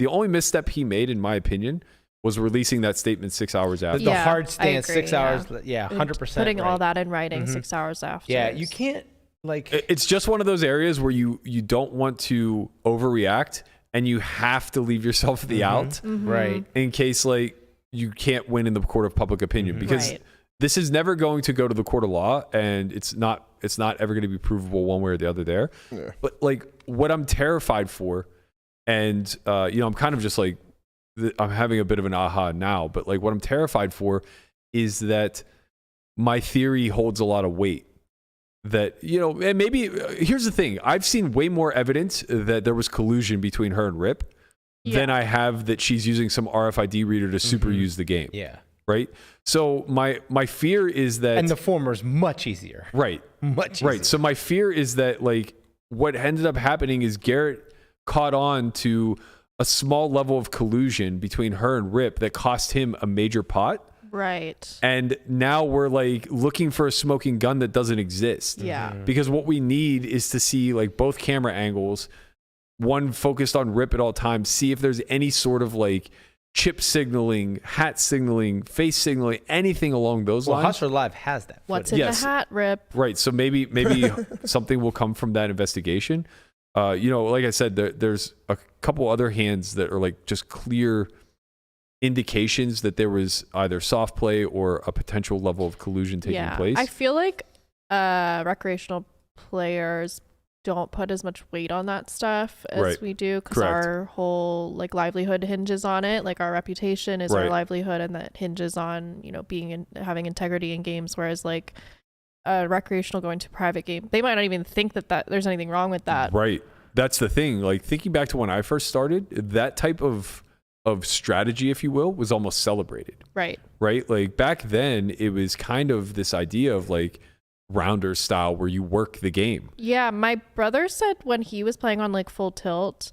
only misstep he made, in my opinion, was releasing that statement 6 hours after. The Yeah, hard I stance, agree, 6 yeah. hours. Yeah, 100%. Putting all right. that in writing 6 hours after. Yeah, you can't like. It's just one of those areas where you don't want to overreact and you have to leave yourself the out Right. in case like you can't win in the court of public opinion because this is never going to go to the court of law and it's not ever going to be provable one way or the other there. Yeah. But like what I'm terrified for, and I'm kind of just like I'm having a bit of an aha now, but like what I'm terrified for is that my theory holds a lot of weight. That, and maybe here's the thing. I've seen way more evidence that there was collusion between her and Rip than I have that she's using some RFID reader to super use the game. Yeah. Right. So my fear is that. And the former is much easier. Right. Much easier. Right. So my fear is that like what ended up happening is Garrett caught on to a small level of collusion between her and Rip that cost him a major pot. Right. And now we're like looking for a smoking gun that doesn't exist. Yeah. Because what we need is to see like both camera angles, one focused on Rip at all times, see if there's any sort of like chip signaling, hat signaling, face signaling, anything along those lines. Hustler Live has that. What's footage. in the hat, Rip? Right. So maybe something will come from that investigation. Like I said, there's a couple other hands that are like just clear indications that there was either soft play or a potential level of collusion taking place. I feel like recreational players don't put as much weight on that stuff as we do because our whole like livelihood hinges on it. Like our reputation is our livelihood, and that hinges on having integrity in games. Whereas like a recreational going to private game, they might not even think that there's anything wrong with that. Right. That's the thing. Like thinking back to when I first started, that type of strategy, if you will, was almost celebrated. Right. Right. Like back then, it was kind of this idea of like rounder style where you work the game. Yeah, my brother said when he was playing on like full tilt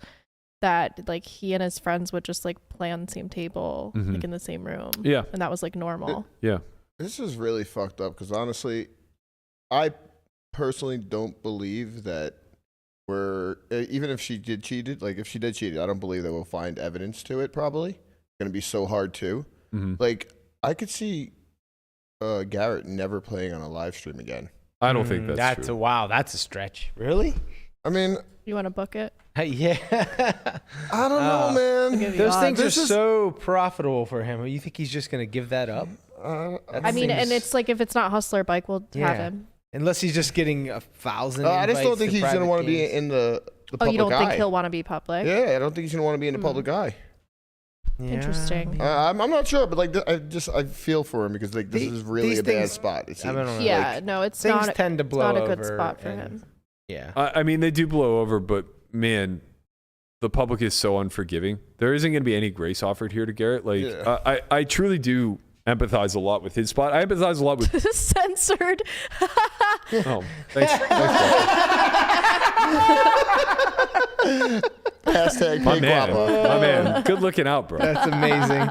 that like he and his friends would just like play on the same table, like in the same room. Yeah. And that was like normal. Yeah. This is really fucked up because honestly, I personally don't believe that even if she did cheat it, like if she did cheat it, I don't believe that we'll find evidence to it probably. It's going to be so hard too. Like I could see Garrett never playing on a live stream again. I don't think that's true. That's a stretch. Really? I mean, You want to book it? Yeah. I don't know, man. Those things are This is- so profitable for him. You think he's just going to give that up? I mean, and it's like if it's not Hustler Bike, we'll have him. Unless he's just getting 1,000. I just don't invites think to he's going to private want to be games. in the Oh, public you don't eye. think he'll want to be public? Yeah, I don't think he's going to want to be in the public eye. Yeah. Interesting. I'm not sure, but like I feel for him because like this is really these a bad things- spot. It I don't seems. know. Yeah, no, it's Things not. tend to It's blow not a good over spot for and- him. Yeah. I mean, they do blow over, but man, the public is so unforgiving. There isn't going to be any grace offered here to Garrett. Like, Yeah. I truly do empathize a lot with his spot. I empathize a lot with. Censored. Oh, thanks. Hashtag My Big man, Guapa. my man. Good looking out, bro. That's amazing.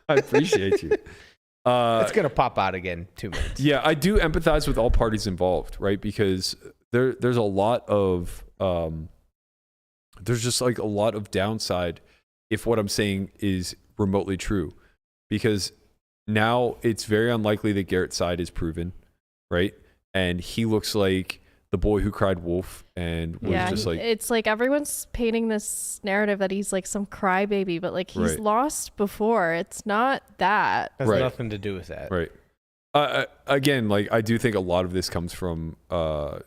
I appreciate you. It's going to pop out again in 2 minutes. Yeah, I do empathize with all parties involved, right? Because there's a lot of there's just like a lot of downside if what I'm saying is remotely true. Because now it's very unlikely that Garrett's side is proven, right? And he looks like the boy who cried wolf and was just like... It's like everyone's painting this narrative that he's like some crybaby, but like he's lost before. It's not that. Has nothing to do with that. Right. Again, like I do think a lot of this comes from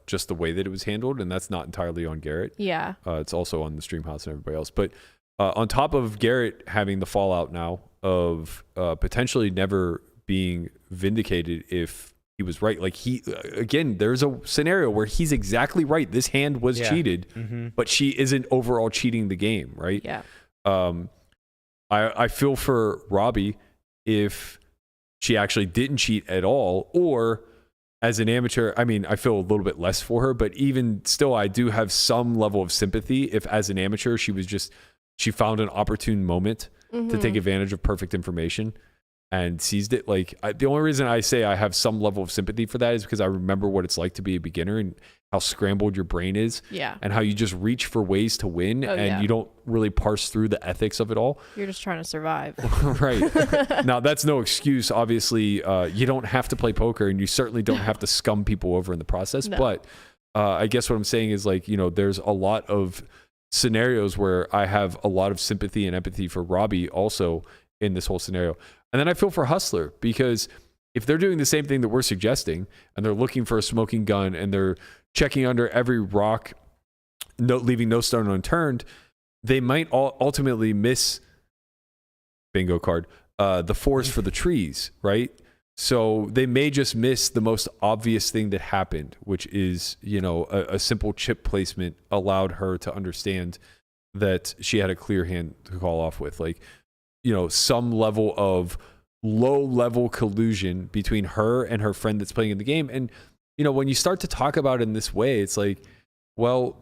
just the way that it was handled, and that's not entirely on Garrett. Yeah. It's also on the stream house and everybody else. But on top of Garrett having the fallout now of potentially never being vindicated if he was right. Like again, there's a scenario where he's exactly right. This hand was cheated, but she isn't overall cheating the game, right? Yeah. I feel for Robbi if she actually didn't cheat at all, or as an amateur, I mean, I feel a little bit less for her, but even still, I do have some level of sympathy if as an amateur, she found an opportune moment to take advantage of perfect information and seized it. Like the only reason I say I have some level of sympathy for that is because I remember what it's like to be a beginner and how scrambled your brain is, and how you just reach for ways to win, and you don't really parse through the ethics of it all. You're just trying to survive. Right. Now, that's no excuse. Obviously, you don't have to play poker, and you certainly don't have to scum people over in the process. No. But I guess what I'm saying is, like, you know, there's a lot of scenarios where I have a lot of sympathy and empathy for Robbi also in this whole scenario. And then I feel for Hustler, because if they're doing the same thing that we're suggesting, and they're looking for a smoking gun, and they're checking under every rock, leaving no stone unturned, they might ultimately miss, bingo card, the forest for the trees, right? So they may just miss the most obvious thing that happened, which is, you know, a simple chip placement allowed her to understand that she had a clear hand to call off with. Like, you know, some level of low-level collusion between her and her friend that's playing in the game. And, you know, when you start to talk about it in this way, it's like, well,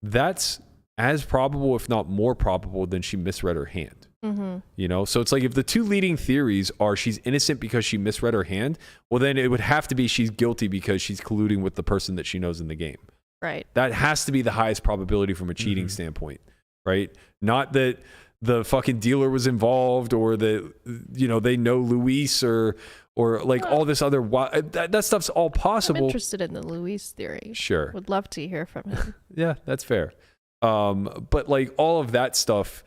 that's as probable, if not more probable, than she misread her hand. You know, so it's like if the two leading theories are she's innocent because she misread her hand, well, then it would have to be she's guilty because she's colluding with the person that she knows in the game. Right. That has to be the highest probability from a cheating standpoint, right? Not that the fucking dealer was involved, or that, you know, they know Luis, or like all this other that stuff's all possible. I'm interested in the Luis theory. Sure. Would love to hear from him. Yeah, that's fair. But like all of that stuff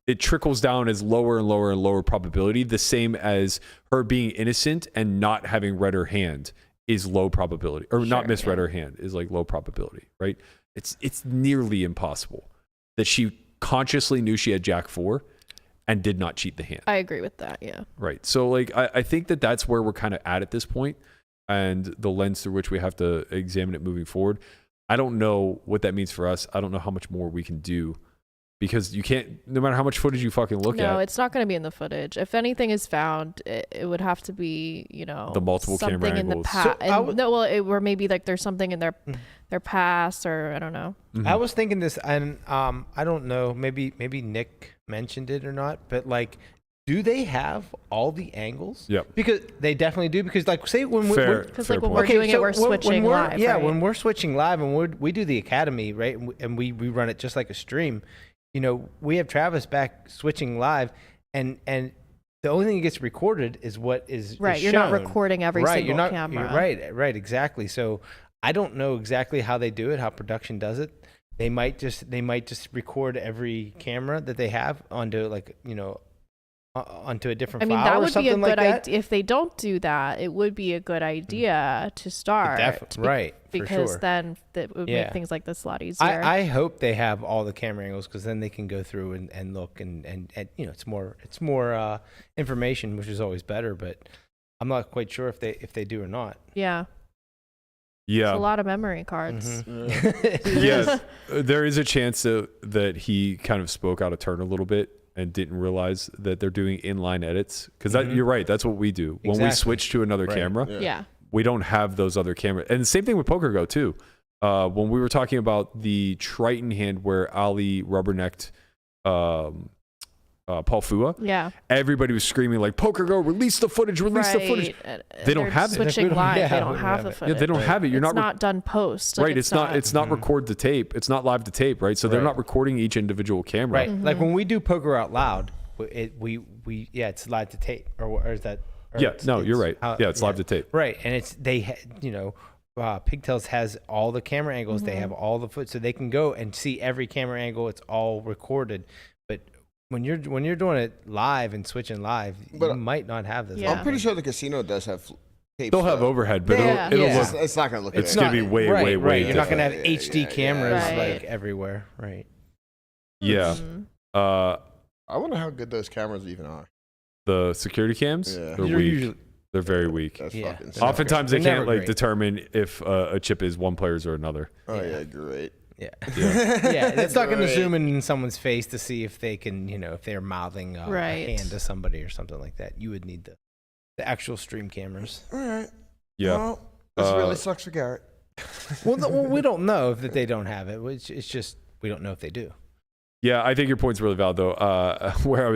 it trickles down as lower and lower and lower probability, the same as her being innocent and not having read her hand is low probability, or not misread her hand is like low probability, right? It's nearly impossible that she consciously knew she had Jack 4 and did not cheat the hand. I agree with that, yeah. Right. So like I think that's where we're kind of at this point, and the lens through which we have to examine it moving forward. I don't know what that means for us. I don't know how much more we can do, because you can't, no matter how much footage you fucking look at. No, it's not going to be in the footage. If anything is found, it would have to be, you know, the multiple camera in angles. The past. Or maybe like there's something in their past, or I don't know. I was thinking this, and I don't know, maybe Nick mentioned it or not, but like, do they have all the angles? Yep. Because they definitely do. Because like, say when we're doing it, we're switching live. Yeah, right? when we're switching live, and we do the academy, right, and we run it just like a stream. You know, we have Travis back switching live, and the only thing that gets recorded is what is right. Is you're shown. Not recording every single you're not, camera. Right, exactly. So I don't know exactly how they do it, how production does it. They might just record every camera that they have onto, like, you know, onto a different file. That would or something be a good like idea. If they don't do that, it would be a good idea to start. Right. Because sure. then it would make things like this a lot easier. I hope they have all the camera angles, because then they can go through and look and you know, it's more information, which is always better. But I'm not quite sure if they do or not. Yeah. Yeah. It's a lot of memory cards. Yes. There is a chance that he kind of spoke out of turn a little bit and didn't realize that they're doing inline edits, because you're right, that's what we do when we switch to another camera. Yeah. We don't have those other cameras. And the same thing with Poker Go too. When we were talking about the Triton hand where Ali rubbernecked Paul Fua, everybody was screaming like, Poker Go, release the footage, release the footage. They don't have it. Switching live, they don't have the footage. Yeah, they don't have it. It's not done post. Right, it's not record to tape. It's not live to tape, right? So they're not recording each individual camera. Right. Like when we do Poker Out Loud, it's live to tape, or is that? Or Yeah, no, you're right. It's live to tape. Right, and Pigtails has all the camera angles. They have all the foot, so they can go and see every camera angle. It's all recorded. But when you're doing it live and switching live, you might not have this. Yeah. I'm pretty sure the casino does have tape. They'll have overhead, but it'll look. It's not gonna look. It's gonna be way. You're not gonna have HD cameras Right. like everywhere, right? Yeah. I wonder how good those cameras even are. The security cams, Yeah. they're weak. They're very weak. That's Yeah. fucking. Oftentimes they They're can't never great. determine if a chip is one player's or another. Oh yeah, great. Yeah, Yeah. yeah. It's not going to Great. zoom in someone's face to see if they can, if they're mouthing a hand to somebody or something like that. You would need the actual stream cameras. All right. Yeah. Well, this really sucks for Garrett. Well, we don't know if they don't have it. It's just we don't know if they do. Yeah, I think your point's really valid though. Where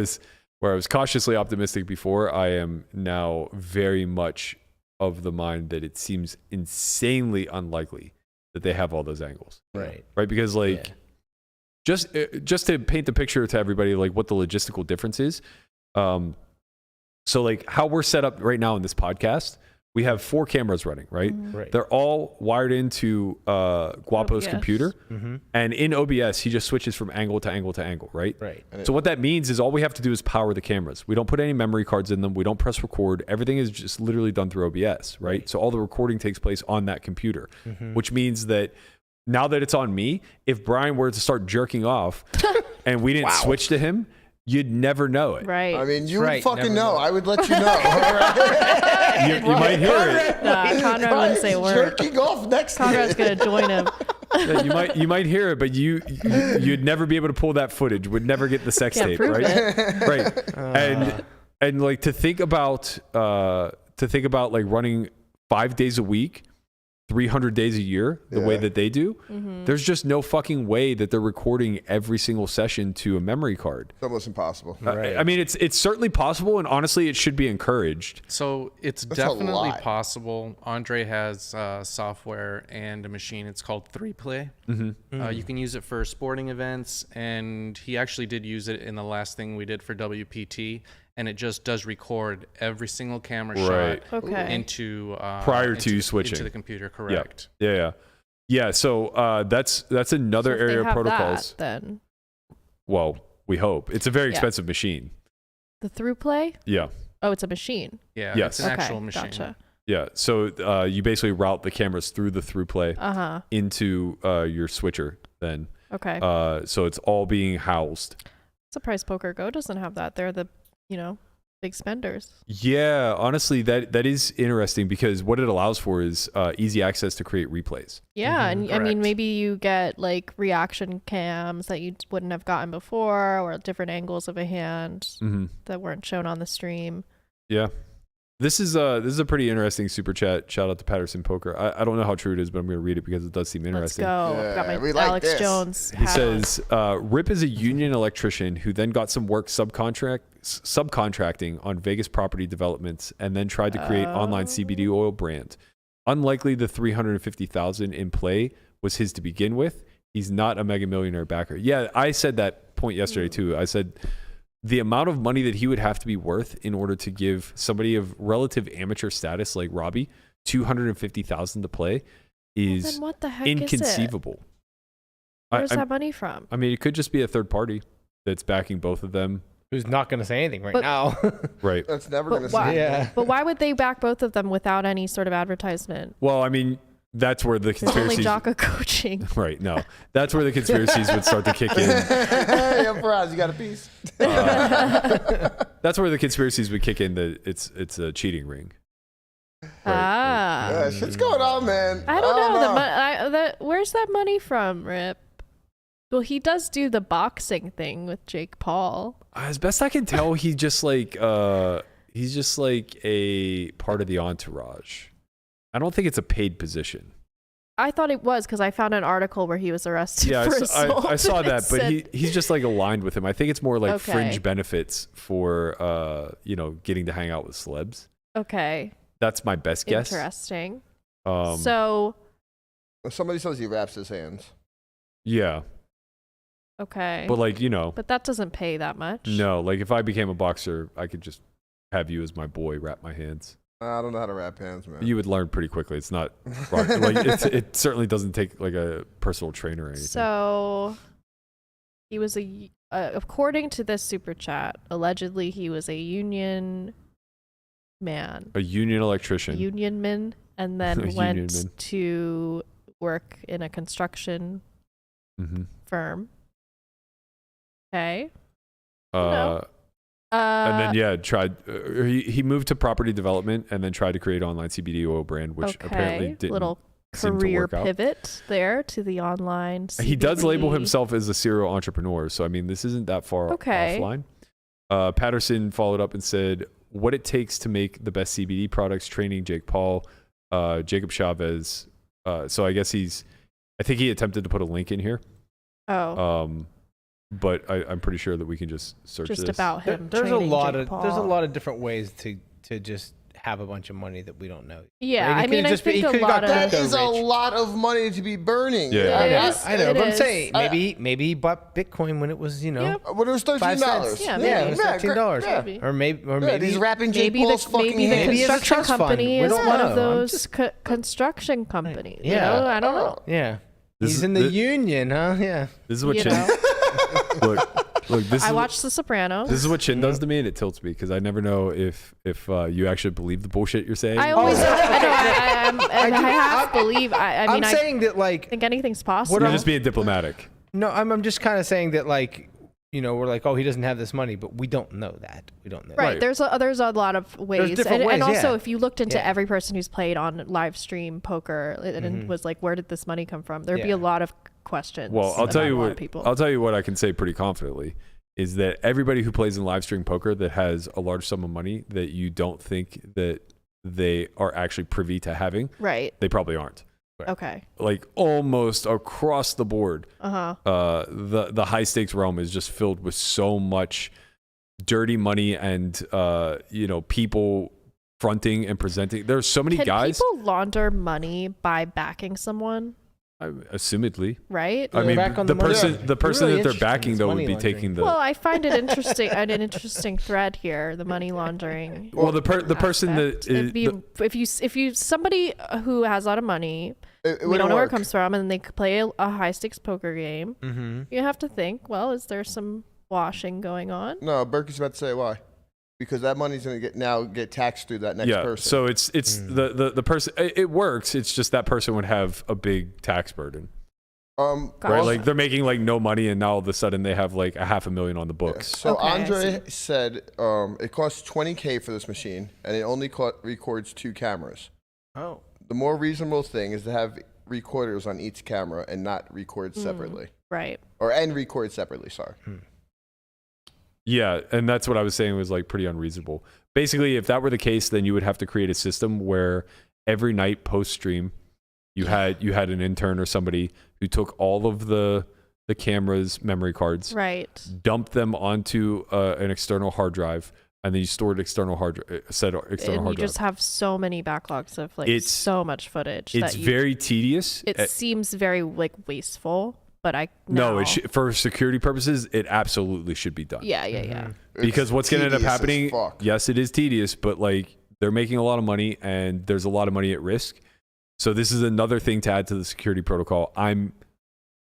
I was cautiously optimistic before, I am now very much of the mind that it seems insanely unlikely that they have all those angles. Right. Right, because just to paint the picture to everybody, like what the logistical difference is. So like how we're set up right now in this podcast, we have 4 cameras running, right? Right. They're all wired into Guapo's OBS. computer, Mm-hmm. and in OBS he just switches from angle to angle to angle, right? Right. So what that means is all we have to do is power the cameras. We don't put any memory cards in them. We don't press record. Everything is just literally done through OBS, right? So all the recording takes place on that computer, which means that now that it's on me, if Brian were to start jerking off and we didn't switch to him, you'd never know it. Right. I mean, you would Right, fucking never know. know. I would let you know. All right? You might hear it. Conrad wouldn't say a word. Jerking off next to Conrad's you. gonna join him. Yeah, you might hear it, but you'd never be able to pull that footage. Would never get the sex Can't tape, prove right? it. Right. And like to think about like running 5 days a week, 300 days a year, the way that they do. There's just no fucking way that they're recording every single session to a memory card. It's almost impossible. Right. I mean, it's certainly possible, and honestly, it should be encouraged. So it's That's a definitely lot. possible. Andre has software and a machine. It's called 3Play. You can use it for sporting events, and he actually did use it in the last thing we did for WPT, and it just does record every single camera Right. shot Okay. into Prior into to the- switching. into the computer. Correct. Yeah. So that's another So if they area of have protocols. that, then Well, we hope. It's a very Yeah. expensive machine. the through play. Yeah. Oh, it's a machine. Yeah. Yes. It's an Okay, actual machine. gotcha. Yeah. So you basically route the cameras through the through play into your switcher then. Okay. So it's all being housed. Surprised Poker Go doesn't have that. They're the big spenders. Yeah, honestly, that is interesting because what it allows for is easy access to create replays. Yeah, and I mean Correct. maybe you get like reaction cams that you wouldn't have gotten before, or different angles of a hand that weren't shown on the stream. Yeah. This is a pretty interesting super chat. Shout out to Patterson Poker. I don't know how true it is, but I'm going to read it because it does seem Let's interesting. go. Yeah, I've got my we like Alex this. Jones. He hat on. says, Rip is a union electrician who then got some work subcontracting on Vegas property developments and then tried to create online CBD oil brand. Unlikely the $350,000 in play was his to begin with. He's not a mega millionaire backer. Yeah, I said that point yesterday too. I said the amount of money that he would have to be worth in order to give somebody of relative amateur status like Robbi $250,000 to play is Then what the heck inconceivable. Is it? Where's I that money from? I mean, it could just be a third party that's backing both of them. Who's not going to say anything right But- now? Right. That's never But going to why? see. Yeah. But why would they back both of them without any sort of advertisement? Well, I mean, that's where the It's only conspiracies. Jocko coaching. Right. No, that's where the conspiracies would start to kick in. Hey, I'm proud. You got a piece. That's where the conspiracies would kick in. That it's a cheating ring. Ah. Yeah, shit's going on, man. I don't know. Where's that money from, Rip? Well, he does do the boxing thing with Jake Paul. As best I can tell, he's just like a part of the entourage. I don't think it's a paid position. I thought it was because I found an article where he was arrested Yeah, for assault. I saw and it that, but said- he's just like aligned with him. I think it's more like Okay. fringe benefits for getting to hang out with celebs. Okay. That's my best guess. Interesting. Um, So Somebody says he wraps his hands. yeah. Okay. But like, you know, But that doesn't pay that much. no, like if I became a boxer, I could just have you as my boy, wrap my hands. I don't know how to wrap hands, man. You would learn pretty quickly. It's not like it certainly doesn't take like a personal trainer or anything. So he was according to this super chat, allegedly he was a union man. A union electrician. Unionman, and then A went unionman. to work in a construction Mm-hmm. firm. Okay. And then tried. He moved to property development and then tried to create an online CBD oil brand, which apparently didn't. Little seem to career work out. pivot there to the online CBD. He does label himself as a serial entrepreneur, so I mean this isn't that far offline. Patterson followed up and said, "What it takes to make the best CBD products: training Jake Paul, Jacob Chavez." So I guess I think he attempted to put a link in here. Oh. But I'm pretty sure that we can just search just this. about him. There's a training lot Jake of Paul. there's a lot of different ways to just have a bunch of money that we don't know. Yeah, Right? I mean, I think a lot of That is a rich. lot of money to be burning. Yeah. It I is, know, it but I'm is. saying maybe he bought Bitcoin when it was Yep. When it was $13. 5 cents. Yeah, Yeah, it maybe. was Yeah, $13. yeah. Maybe. Or maybe he's wrapping Jake Maybe Paul's the fucking maybe the hands. Maybe it's a construction trust fund. company We is don't one of know. I'm those just- construction companies. Yeah. You know, I don't know. Yeah. This He's is in the the- union, huh? Yeah. This is what You Chin. know? Look. This I is watched The Sopranos. This is what Chin does to me, and it tilts me because I never know if you actually believe the bullshit you're saying. I always, I half believe. I mean, I'm I saying that like think anything's possible. You're just being diplomatic. no, I'm just kind of saying that like we're like, oh, he doesn't have this money, but we don't know that. We don't know. Right. Right. There's a lot of ways. different And ways, also, yeah. if you looked into Yeah. every person who's played on live stream poker and was like, where did this money come from? There'd be Yeah. a lot of questions. Well, I'll tell about you a lot what. of people. I'll tell you what I can say pretty confidently is that everybody who plays in live stream poker that has a large sum of money that you don't think that they are actually privy to having, Right. they probably aren't. Okay. Like almost across the board, Uh-huh. the high stakes realm is just filled with so much dirty money and people fronting and presenting. There's so many Can guys. people launder money by backing someone? Assumedly, Right. I mean, back on the the money. person, Yeah. the person Really that they're interesting, backing this though would money be laundering. taking the. Well, I find it interesting, an interesting thread here, the money laundering. Well, the person that aspect. It'd be, if you somebody who has a lot of money, we don't know where it comes from, and they play a high stakes poker game, Mm-hmm. you have to think, well, is there some washing going on? No, Berkey's about to say why. Because that money's going to get taxed through that next yeah, person. so it's the person. It works. It's just that person would have a big tax burden, right? Gotcha. Like they're making like no money, and now all of a sudden they have like $500,000 on the books. So Okay, I Andre said it costs $20K for this machine, and it only records 2 cameras. Oh. The more reasonable thing is to have recorders on each camera and not record separately, Right. and record separately. Sorry. Yeah, and that's what I was saying was like pretty unreasonable. Basically, if that were the case, then you would have to create a system where every night post stream, you had an intern or somebody who took all of the camera's memory cards, Right. dumped them onto an external hard drive, and then you stored external hard And hard you just drive. have so many backlogs of like It's- so much footage. It's that very tedious. It seems very like wasteful, but No, for security purposes, it absolutely should be done. Yeah, yeah, yeah. Because what's going to end up tedious as happening? fuck. Yes, it is tedious, but like they're making a lot of money, and there's a lot of money at risk. So this is another thing to add to the security protocol. I'm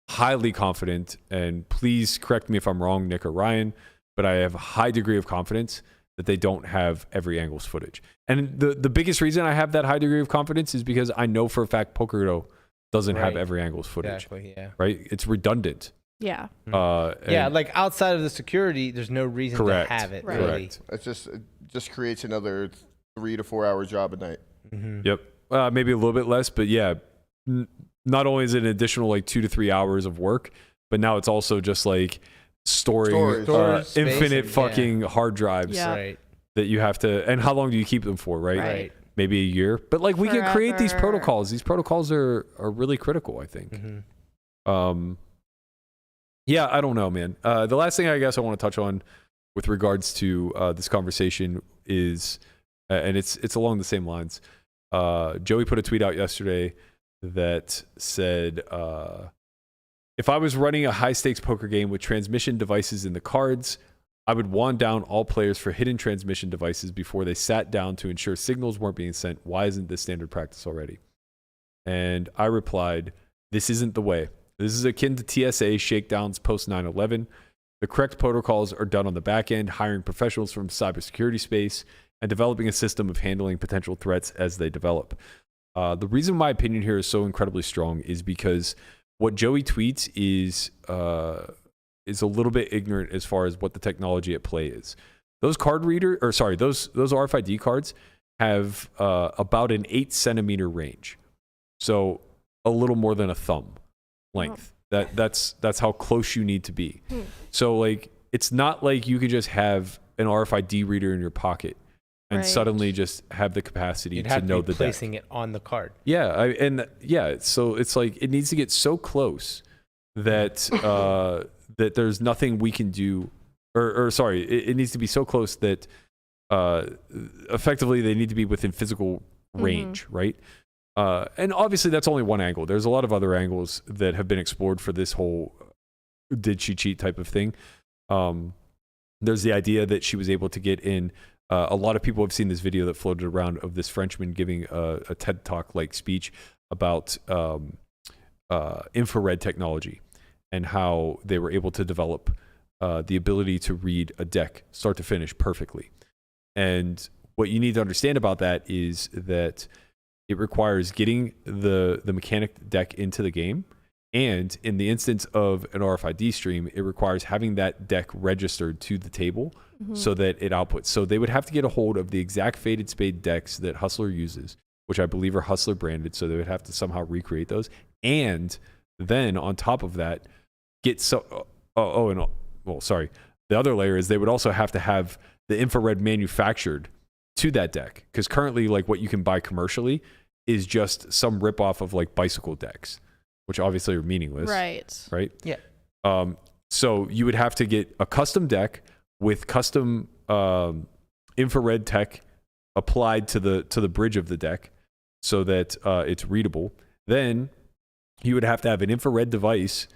highly confident, and please correct me if I'm wrong, Nick or Ryan, but I have a high degree of confidence that they don't have every angle's footage. And the biggest reason I have that high degree of confidence is because I know for a fact PokerGo doesn't have Right. every angle's footage. Exactly. Yeah. Right? It's redundant. Yeah. Yeah, And- like outside of the security, there's no reason Correct. to have it. Right. Really. Correct. It just creates another 3 to 4 hour job a night. Mm-hmm. Yep. Maybe a little bit less, but yeah, not only is it an additional like 2 to 3 hours of work, but now it's also just like storing Storage space infinite and- fucking hard drives Yeah. Right. that you have to. And how long do you keep them for? Right. Right. Maybe a year. But like we can create these Forever. protocols. These protocols are really critical, I think. Mm-hmm. Yeah, I don't know, man. The last thing I guess I want to touch on with regards to this conversation is, and it's along the same lines. Joey put a tweet out yesterday that said if I was running a high stakes poker game with transmission devices in the cards, I would wand down all players for hidden transmission devices before they sat down to ensure signals weren't being sent. Why isn't this standard practice already? And I replied, this isn't the way. This is akin to TSA shakedowns post 9/11. The correct protocols are done on the back end, hiring professionals from cybersecurity space and developing a system of handling potential threats as they develop. The reason my opinion here is so incredibly strong is because what Joey tweets is a little bit ignorant as far as what the technology at play is. Those those RFID cards have about an 8 centimeter range, so a little more than a thumb length. That's how close you need to be. So like, it's not like you can just have an RFID reader in your pocket and suddenly just have the capacity to know the deck. Placing it on the card. Yeah, so it's like it needs to get so close that that there's nothing we can do, it needs to be so close that effectively they need to be within physical range, right? And obviously that's only one angle. There's a lot of other angles that have been explored for this whole did she cheat type of thing. There's the idea that she was able to get in. A lot of people have seen this video that floated around of this Frenchman giving a TED Talk like speech about infrared technology and how they were able to develop the ability to read a deck start to finish perfectly. And what you need to understand about that is that it requires getting the mechanic deck into the game. And in the instance of an RFID stream, it requires having that deck registered to the table so that it outputs. So they would have to get a hold of the exact faded spade decks that Hustler uses, which I believe are Hustler branded. So they would have to somehow recreate those. And then on top of that, the other layer is they would also have to have the infrared manufactured to that deck. Because currently, like what you can buy commercially is just some ripoff of like bicycle decks, which obviously are meaningless. Right? Yeah. So you would have to get a custom deck with custom infrared tech applied to the bridge of the deck so that it's readable. Then you would have to have an infrared device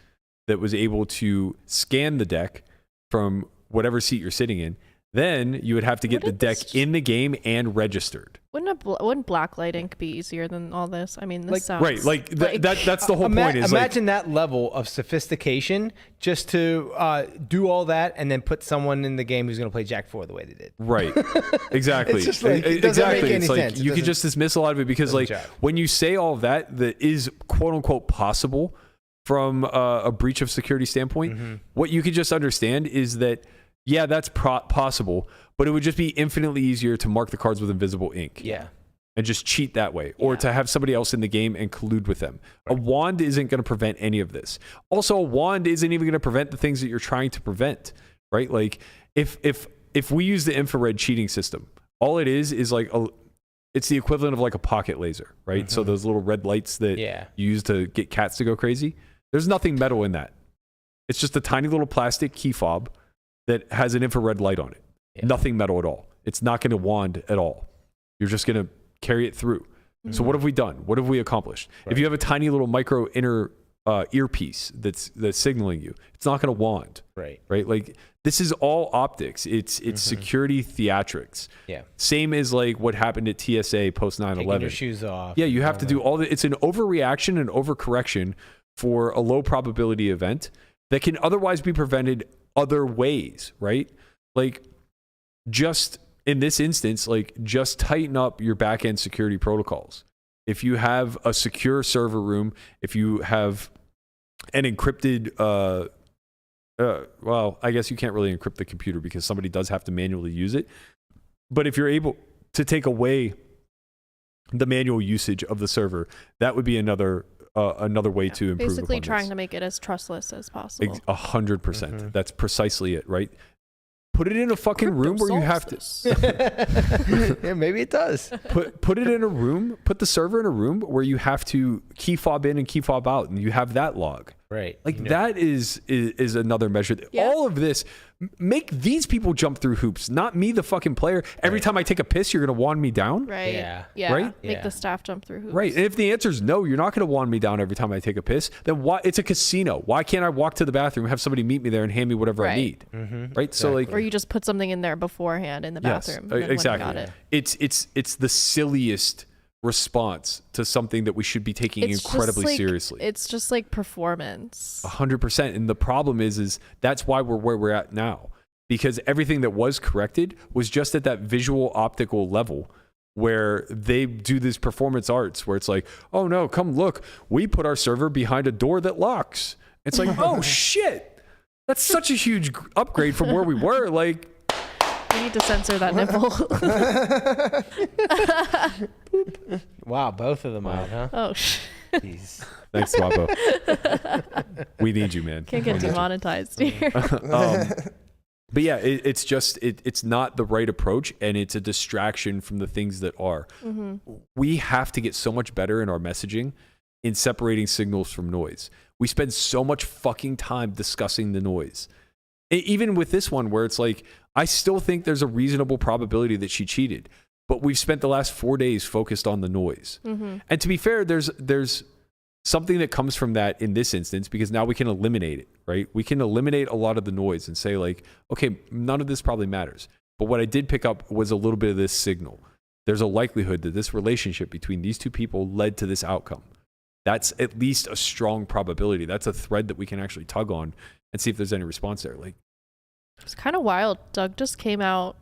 that was able to scan the deck from whatever seat you're sitting in. Then you would have to get the deck in the game and registered. Wouldn't blacklight ink be easier than all this? I mean, this sounds... Right, that's the whole point. Imagine that level of sophistication just to do all that and then put someone in the game who's going to play Jack 4 the way they did. Right, exactly. It's just like, it doesn't make any sense. You could just dismiss a lot of it because like when you say all of that is quote unquote possible from a breach of security standpoint, what you could just understand is that yeah, that's possible, but it would just be infinitely easier to mark the cards with invisible ink. Yeah. And just cheat that way, or to have somebody else in the game and collude with them. Right. A wand isn't going to prevent any of this. Also, a wand isn't even going to prevent the things that you're trying to prevent, right? Like if we use the infrared cheating system, all it is like it's the equivalent of like a pocket laser, right? So those little red lights that you use to get cats to go crazy. There's nothing metal in that. It's just a tiny little plastic key fob that has an infrared light on it. Yeah. Nothing metal at all. It's not going to wand at all. You're just going to carry it through. So what have we done? What have we accomplished? Right. If you have a tiny little micro inner earpiece that's signaling you, it's not going to wand. Right. Like this is all optics. It's security theatrics. Yeah. Same as like what happened at TSA post 9/11. Taking your shoes off. Yeah, you have to do all that. It's an overreaction and overcorrection for a low probability event that can otherwise be prevented other ways, right? Like just in this instance, like just tighten up your back-end security protocols. If you have a secure server room, if you have an encrypted, well, I guess you can't really encrypt the computer because somebody does have to manually use it. But if you're able to take away the manual usage of the server, that would be another way to improve. Basically trying to make it as trustless as possible. 100%. That's precisely it, right? Put it in a fucking room where you have to. Yeah, maybe it does. Put it in a room. Put the server in a room where you have to key fob in and key fob out, and you have that log. Right. Like that is another measure. Yeah. All of this, Make these people jump through hoops, not me, the fucking player. Every time I take a piss, you're going to wand me down? Right. Yeah. Right? Make the staff jump through hoops. Right. And if the answer is no, you're not going to wand me down every time I take a piss, then why? It's a casino. Why can't I walk to the bathroom, have somebody meet me there and hand me whatever I need? Right? So like, Or you just put something in there beforehand in the bathroom. and then exactly. When you got it. It's the silliest response to something that we should be taking It's just incredibly like- seriously. It's just like performance. 100%. And the problem is that's why we're where we're at now, because everything that was corrected was just at that visual optical level where they do this performance arts where it's like, oh no, come look, we put our server behind a door that locks. It's like, oh shit, that's such a huge upgrade from where we were. Like, You need to censor that nipple. Wow, both of them out, huh? Oh, shit. Jeez. thanks, Wabo. We need you, man. Can't get demonetized here. But yeah, it's not the right approach, and it's a distraction from the things that are. We have to get so much better in our messaging in separating signals from noise. We spend so much fucking time discussing the noise. Even with this one where it's like, I still think there's a reasonable probability that she cheated, but we've spent the last 4 days focused on the noise. And to be fair, there's something that comes from that in this instance, because now we can eliminate it, right? We can eliminate a lot of the noise and say like, okay, none of this probably matters. But what I did pick up was a little bit of this signal. There's a likelihood that this relationship between these two people led to this outcome. That's at least a strong probability. That's a thread that we can actually tug on and see if there's any response there. Like, It's kind of wild. Doug just came out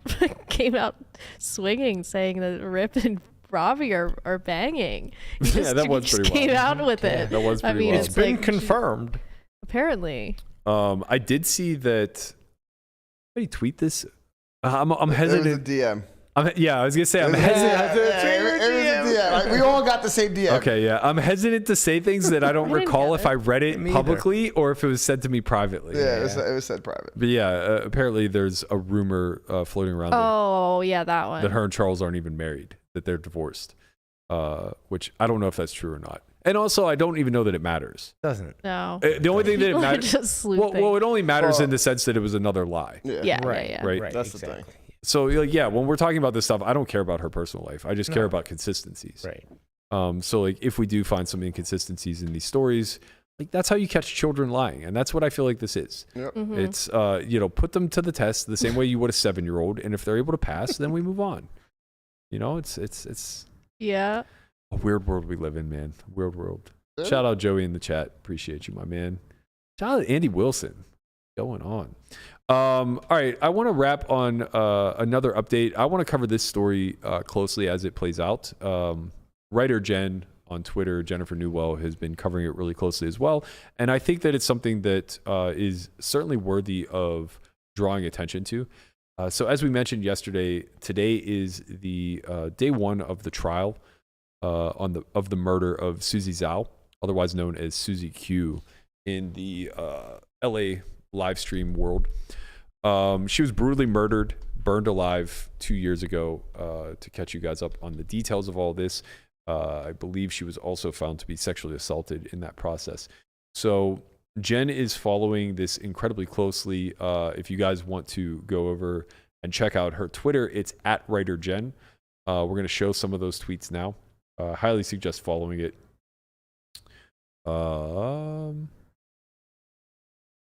swinging, saying that Rip and Robbi are banging. That was pretty wild. Came out with it. That was pretty wild. It's been confirmed. Apparently. I did see that. Did he tweet this? I'm It was a hesitant. DM. I was gonna say I'm It hesitant. was a DM. Like, we all got the same DM. Okay, yeah, I'm hesitant to say things that I don't I didn't recall get if it. I read it Me either. publicly or if it was said to me privately. Yeah, it was said private. But yeah, apparently there's a rumor floating around Oh, yeah, that one. that her and Charles aren't even married, that they're divorced, which I don't know if that's true or not. And also, I don't even know that it matters. Doesn't. No. The only thing that it People are matters, just sleuthing. well, it only matters Well- in the sense that it was another lie. yeah, Right. yeah. Right. That's the thing. So like, yeah, when we're talking about this stuff, I don't care about her personal life. I just care No. about consistencies. Right. So like, if we do find some inconsistencies in these stories, like that's how you catch children lying, and that's what I feel like this is. Yep. It's put them to the test the same way you would a 7-year-old, and if they're able to pass, then we move on. It's Yeah. a weird world we live in, man. Weird world. Yeah. Shout out Joey in the chat. Appreciate you, my man. Shout out Andy Wilson. Going on. All right. I want to wrap on another update. I want to cover this story closely as it plays out. Writer Jen on Twitter, Jennifer Newell, has been covering it really closely as well. And I think that it's something that is certainly worthy of drawing attention to. So as we mentioned yesterday, today is the day one of the trial of the murder of Susie Zhao, otherwise known as Susie Q, in the LA live stream world. She was brutally murdered, burned alive 2 years ago. To catch you guys up on the details of all this, I believe she was also found to be sexually assaulted in that process. So Jen is following this incredibly closely. If you guys want to go over and check out her Twitter, it's @WriterJen. We're going to show some of those tweets now. Highly suggest following it.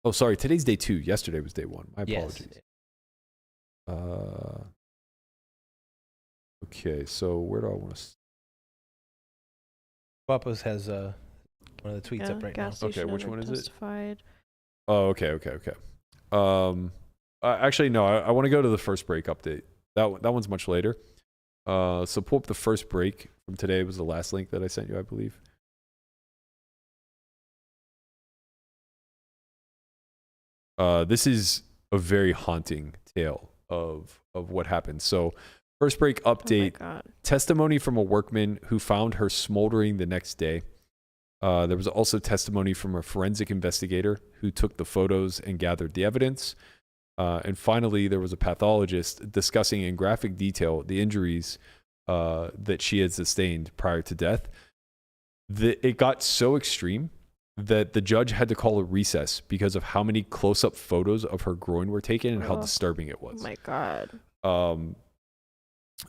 Oh, sorry. Today's day 2. Yesterday was day 1. My apologies. Okay, so where do I want to... Guapos has one of the tweets up right now. gas Okay, station which owner one is it? testified. Oh, okay. Actually, no, I want to go to the first break update. That one's much later. So pull up the first break from today. It was the last link that I sent you, I believe. This is a very haunting tale of what happened. So first break update. Oh my God. Testimony from a workman who found her smoldering the next day. There was also testimony from a forensic investigator who took the photos and gathered the evidence. And finally, there was a pathologist discussing in graphic detail the injuries that she had sustained prior to death. It got so extreme that the judge had to call a recess because of how many close-up photos of her groin were taken and how disturbing it was. Oh my God.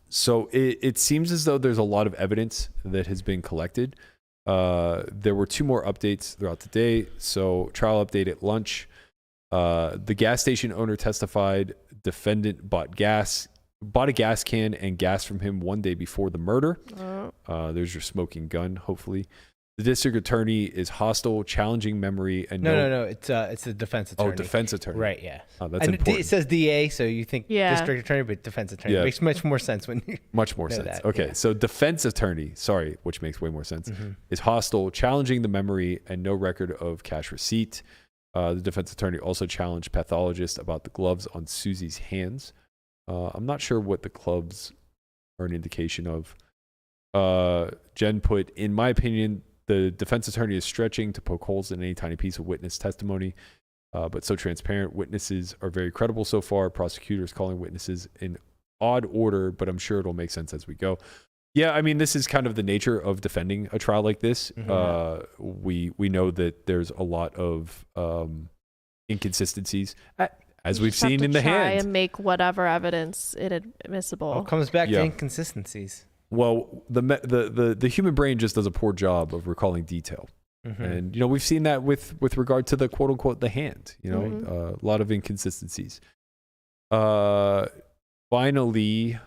So it seems as though there's a lot of evidence that has been collected. There were 2 more updates throughout the day. So trial update at lunch. The gas station owner testified defendant bought a gas can and gas from him 1 day before the murder. There's your smoking gun, hopefully. The district attorney is hostile, challenging memory, and no. It's the defense attorney. Oh, defense attorney. Right, yeah. Oh, that's and important. it says DA, so you think district attorney, but defense attorney. Yeah. It makes much more sense when you Much more know sense. that, Okay, yeah. so defense attorney, which makes way more sense, is hostile, challenging the memory and no record of cash receipt. The defense attorney also challenged pathologist about the gloves on Susie's hands. I'm not sure what the clubs are an indication of. Jen put, in my opinion, the defense attorney is stretching to poke holes in any tiny piece of witness testimony, but so transparent. Witnesses are very credible so far. Prosecutors calling witnesses in odd order, but I'm sure it'll make sense as we go. Yeah, I mean, this is kind of the nature of defending a trial like this. We know that there's a lot of inconsistencies, as we've seen in the try hand. and make whatever evidence inadmissible. It comes back Yeah. to inconsistencies. Well, the human brain just does a poor job of recalling detail. And, we've seen that with regard to the quote unquote, the hand, a lot of inconsistencies. Finally,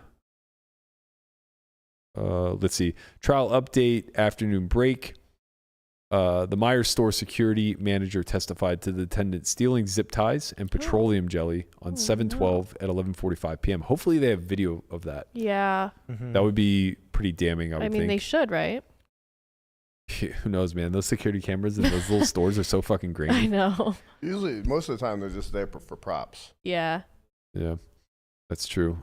let's see, trial update, afternoon break. The Myers store security manager testified to the attendant stealing zip ties and petroleum jelly on 7/12 at 11:45 p.m. Hopefully they have video of that. Yeah. That would be pretty damning, I would I mean, think. they should, right? Who knows, man? Those security cameras in those little stores are so fucking grainy. I know. Usually, most of the time, they're just there for props. Yeah. Yeah, that's true.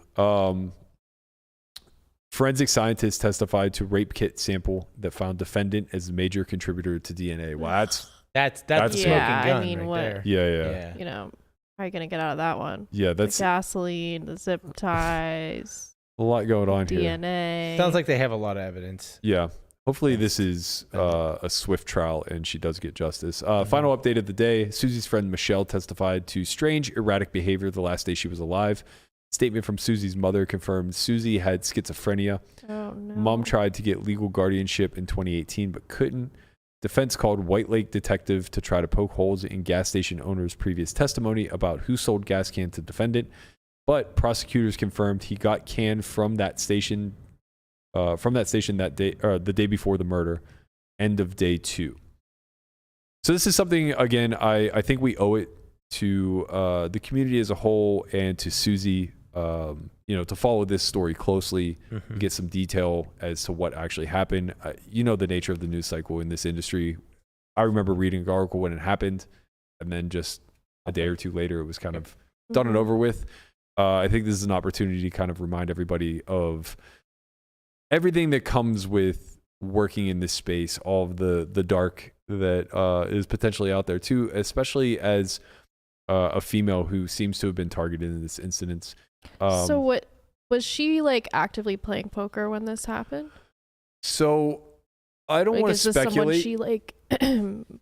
Forensic scientists testified to rape kit sample that found defendant as a major contributor to DNA. Well, That's a a smoking Yeah, I gun mean, right what- there. yeah. How are you going to get out of that one? Yeah, The that's gasoline, the zip ties, a lot going on here. DNA. Sounds like they have a lot of evidence. Yeah. Hopefully this is a swift trial and she does get justice. Final update of the day. Susie's friend Michelle testified to strange, erratic behavior the last day she was alive. Statement from Susie's mother confirmed Susie had schizophrenia. Oh, no. Mom tried to get legal guardianship in 2018 but couldn't. Defense called White Lake detective to try to poke holes in gas station owner's previous testimony about who sold gas can to defendant, but prosecutors confirmed he got can from that station that day, or the day before the murder, end of day 2. So this is something, again, I think we owe it to the community as a whole and to Susie, to follow this story closely, get some detail as to what actually happened. The nature of the news cycle in this industry. I remember reading an article when it happened, and then just a day or two later, it was kind of done and over with. I think this is an opportunity to kind of remind everybody of everything that comes with working in this space, all of the dark that is potentially out there too, especially as a female who seems to have been targeted in this incident. So what was she like actively playing poker when this happened? So I don't Like, want is to this someone speculate. she like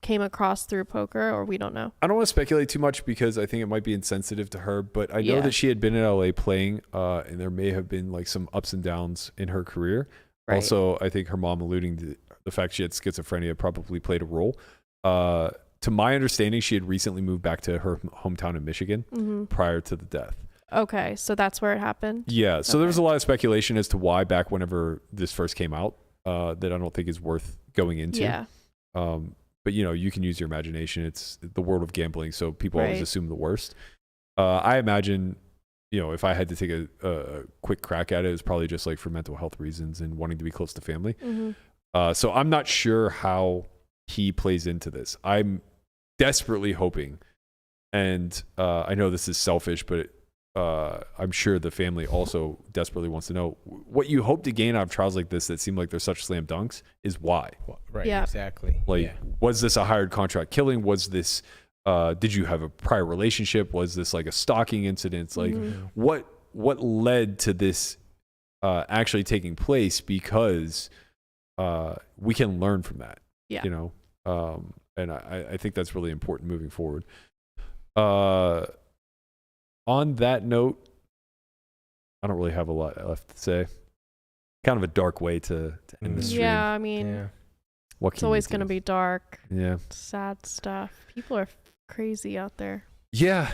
came across through poker, or we don't know? I don't want to speculate too much because I think it might be insensitive to her, but I know Yeah. that she had been in LA playing, and there may have been like some ups and downs in her career. Right. Also, I think her mom alluding to the fact she had schizophrenia probably played a role. To my understanding, she had recently moved back to her hometown in Michigan prior to the death. Okay, so that's where it happened. Yeah, so there was a Okay. lot of speculation as to why back whenever this first came out, that I don't think is worth going into. Yeah. But you can use your imagination. It's the world of gambling, so people always Right. assume the worst. I imagine, if I had to take a quick crack at it, it's probably just like for mental health reasons and wanting to be close to family. So I'm not sure how he plays into this. I'm desperately hoping, and I know this is selfish, but I'm sure the family also desperately wants to know what you hope to gain out of trials like this that seem like they're such slam dunks is why. Right, Yeah. exactly. Like, Yeah. was this a hired contract killing? Was this, did you have a prior relationship? Was this like a stalking incident? Like, what led to this actually taking place? Because we can learn from that. Yeah. And I think that's really important moving forward. On that note, I don't really have a lot left to say. Kind of a dark way to end the stream. Yeah, I mean, Yeah. What it's can you always do? going to be dark, Yeah. sad stuff. People are crazy out there. Yeah.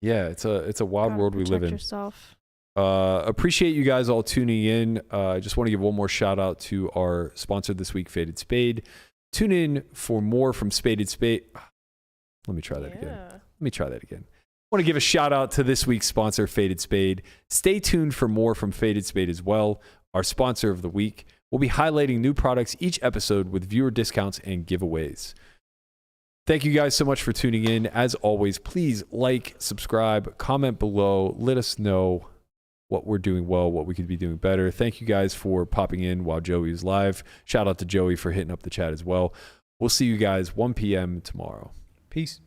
Yeah. It's a wild Gotta world we live protect in. Yourself. Appreciate you guys all tuning in. I just want to give one more shout out to our sponsor this week, Faded Spade. Tune in for more from Spade. Let me try that again. I want to give a shout out to this week's sponsor, Faded Spade. Stay tuned for more from Faded Spade as well. Our sponsor of the week. We'll be highlighting new products each episode with viewer discounts and giveaways. Thank you guys so much for tuning in. As always, please like, subscribe, comment below. Let us know what we're doing well, what we could be doing better. Thank you guys for popping in while Joey is live. Shout out to Joey for hitting up the chat as well. We'll see you guys 1 p.m. tomorrow. Peace.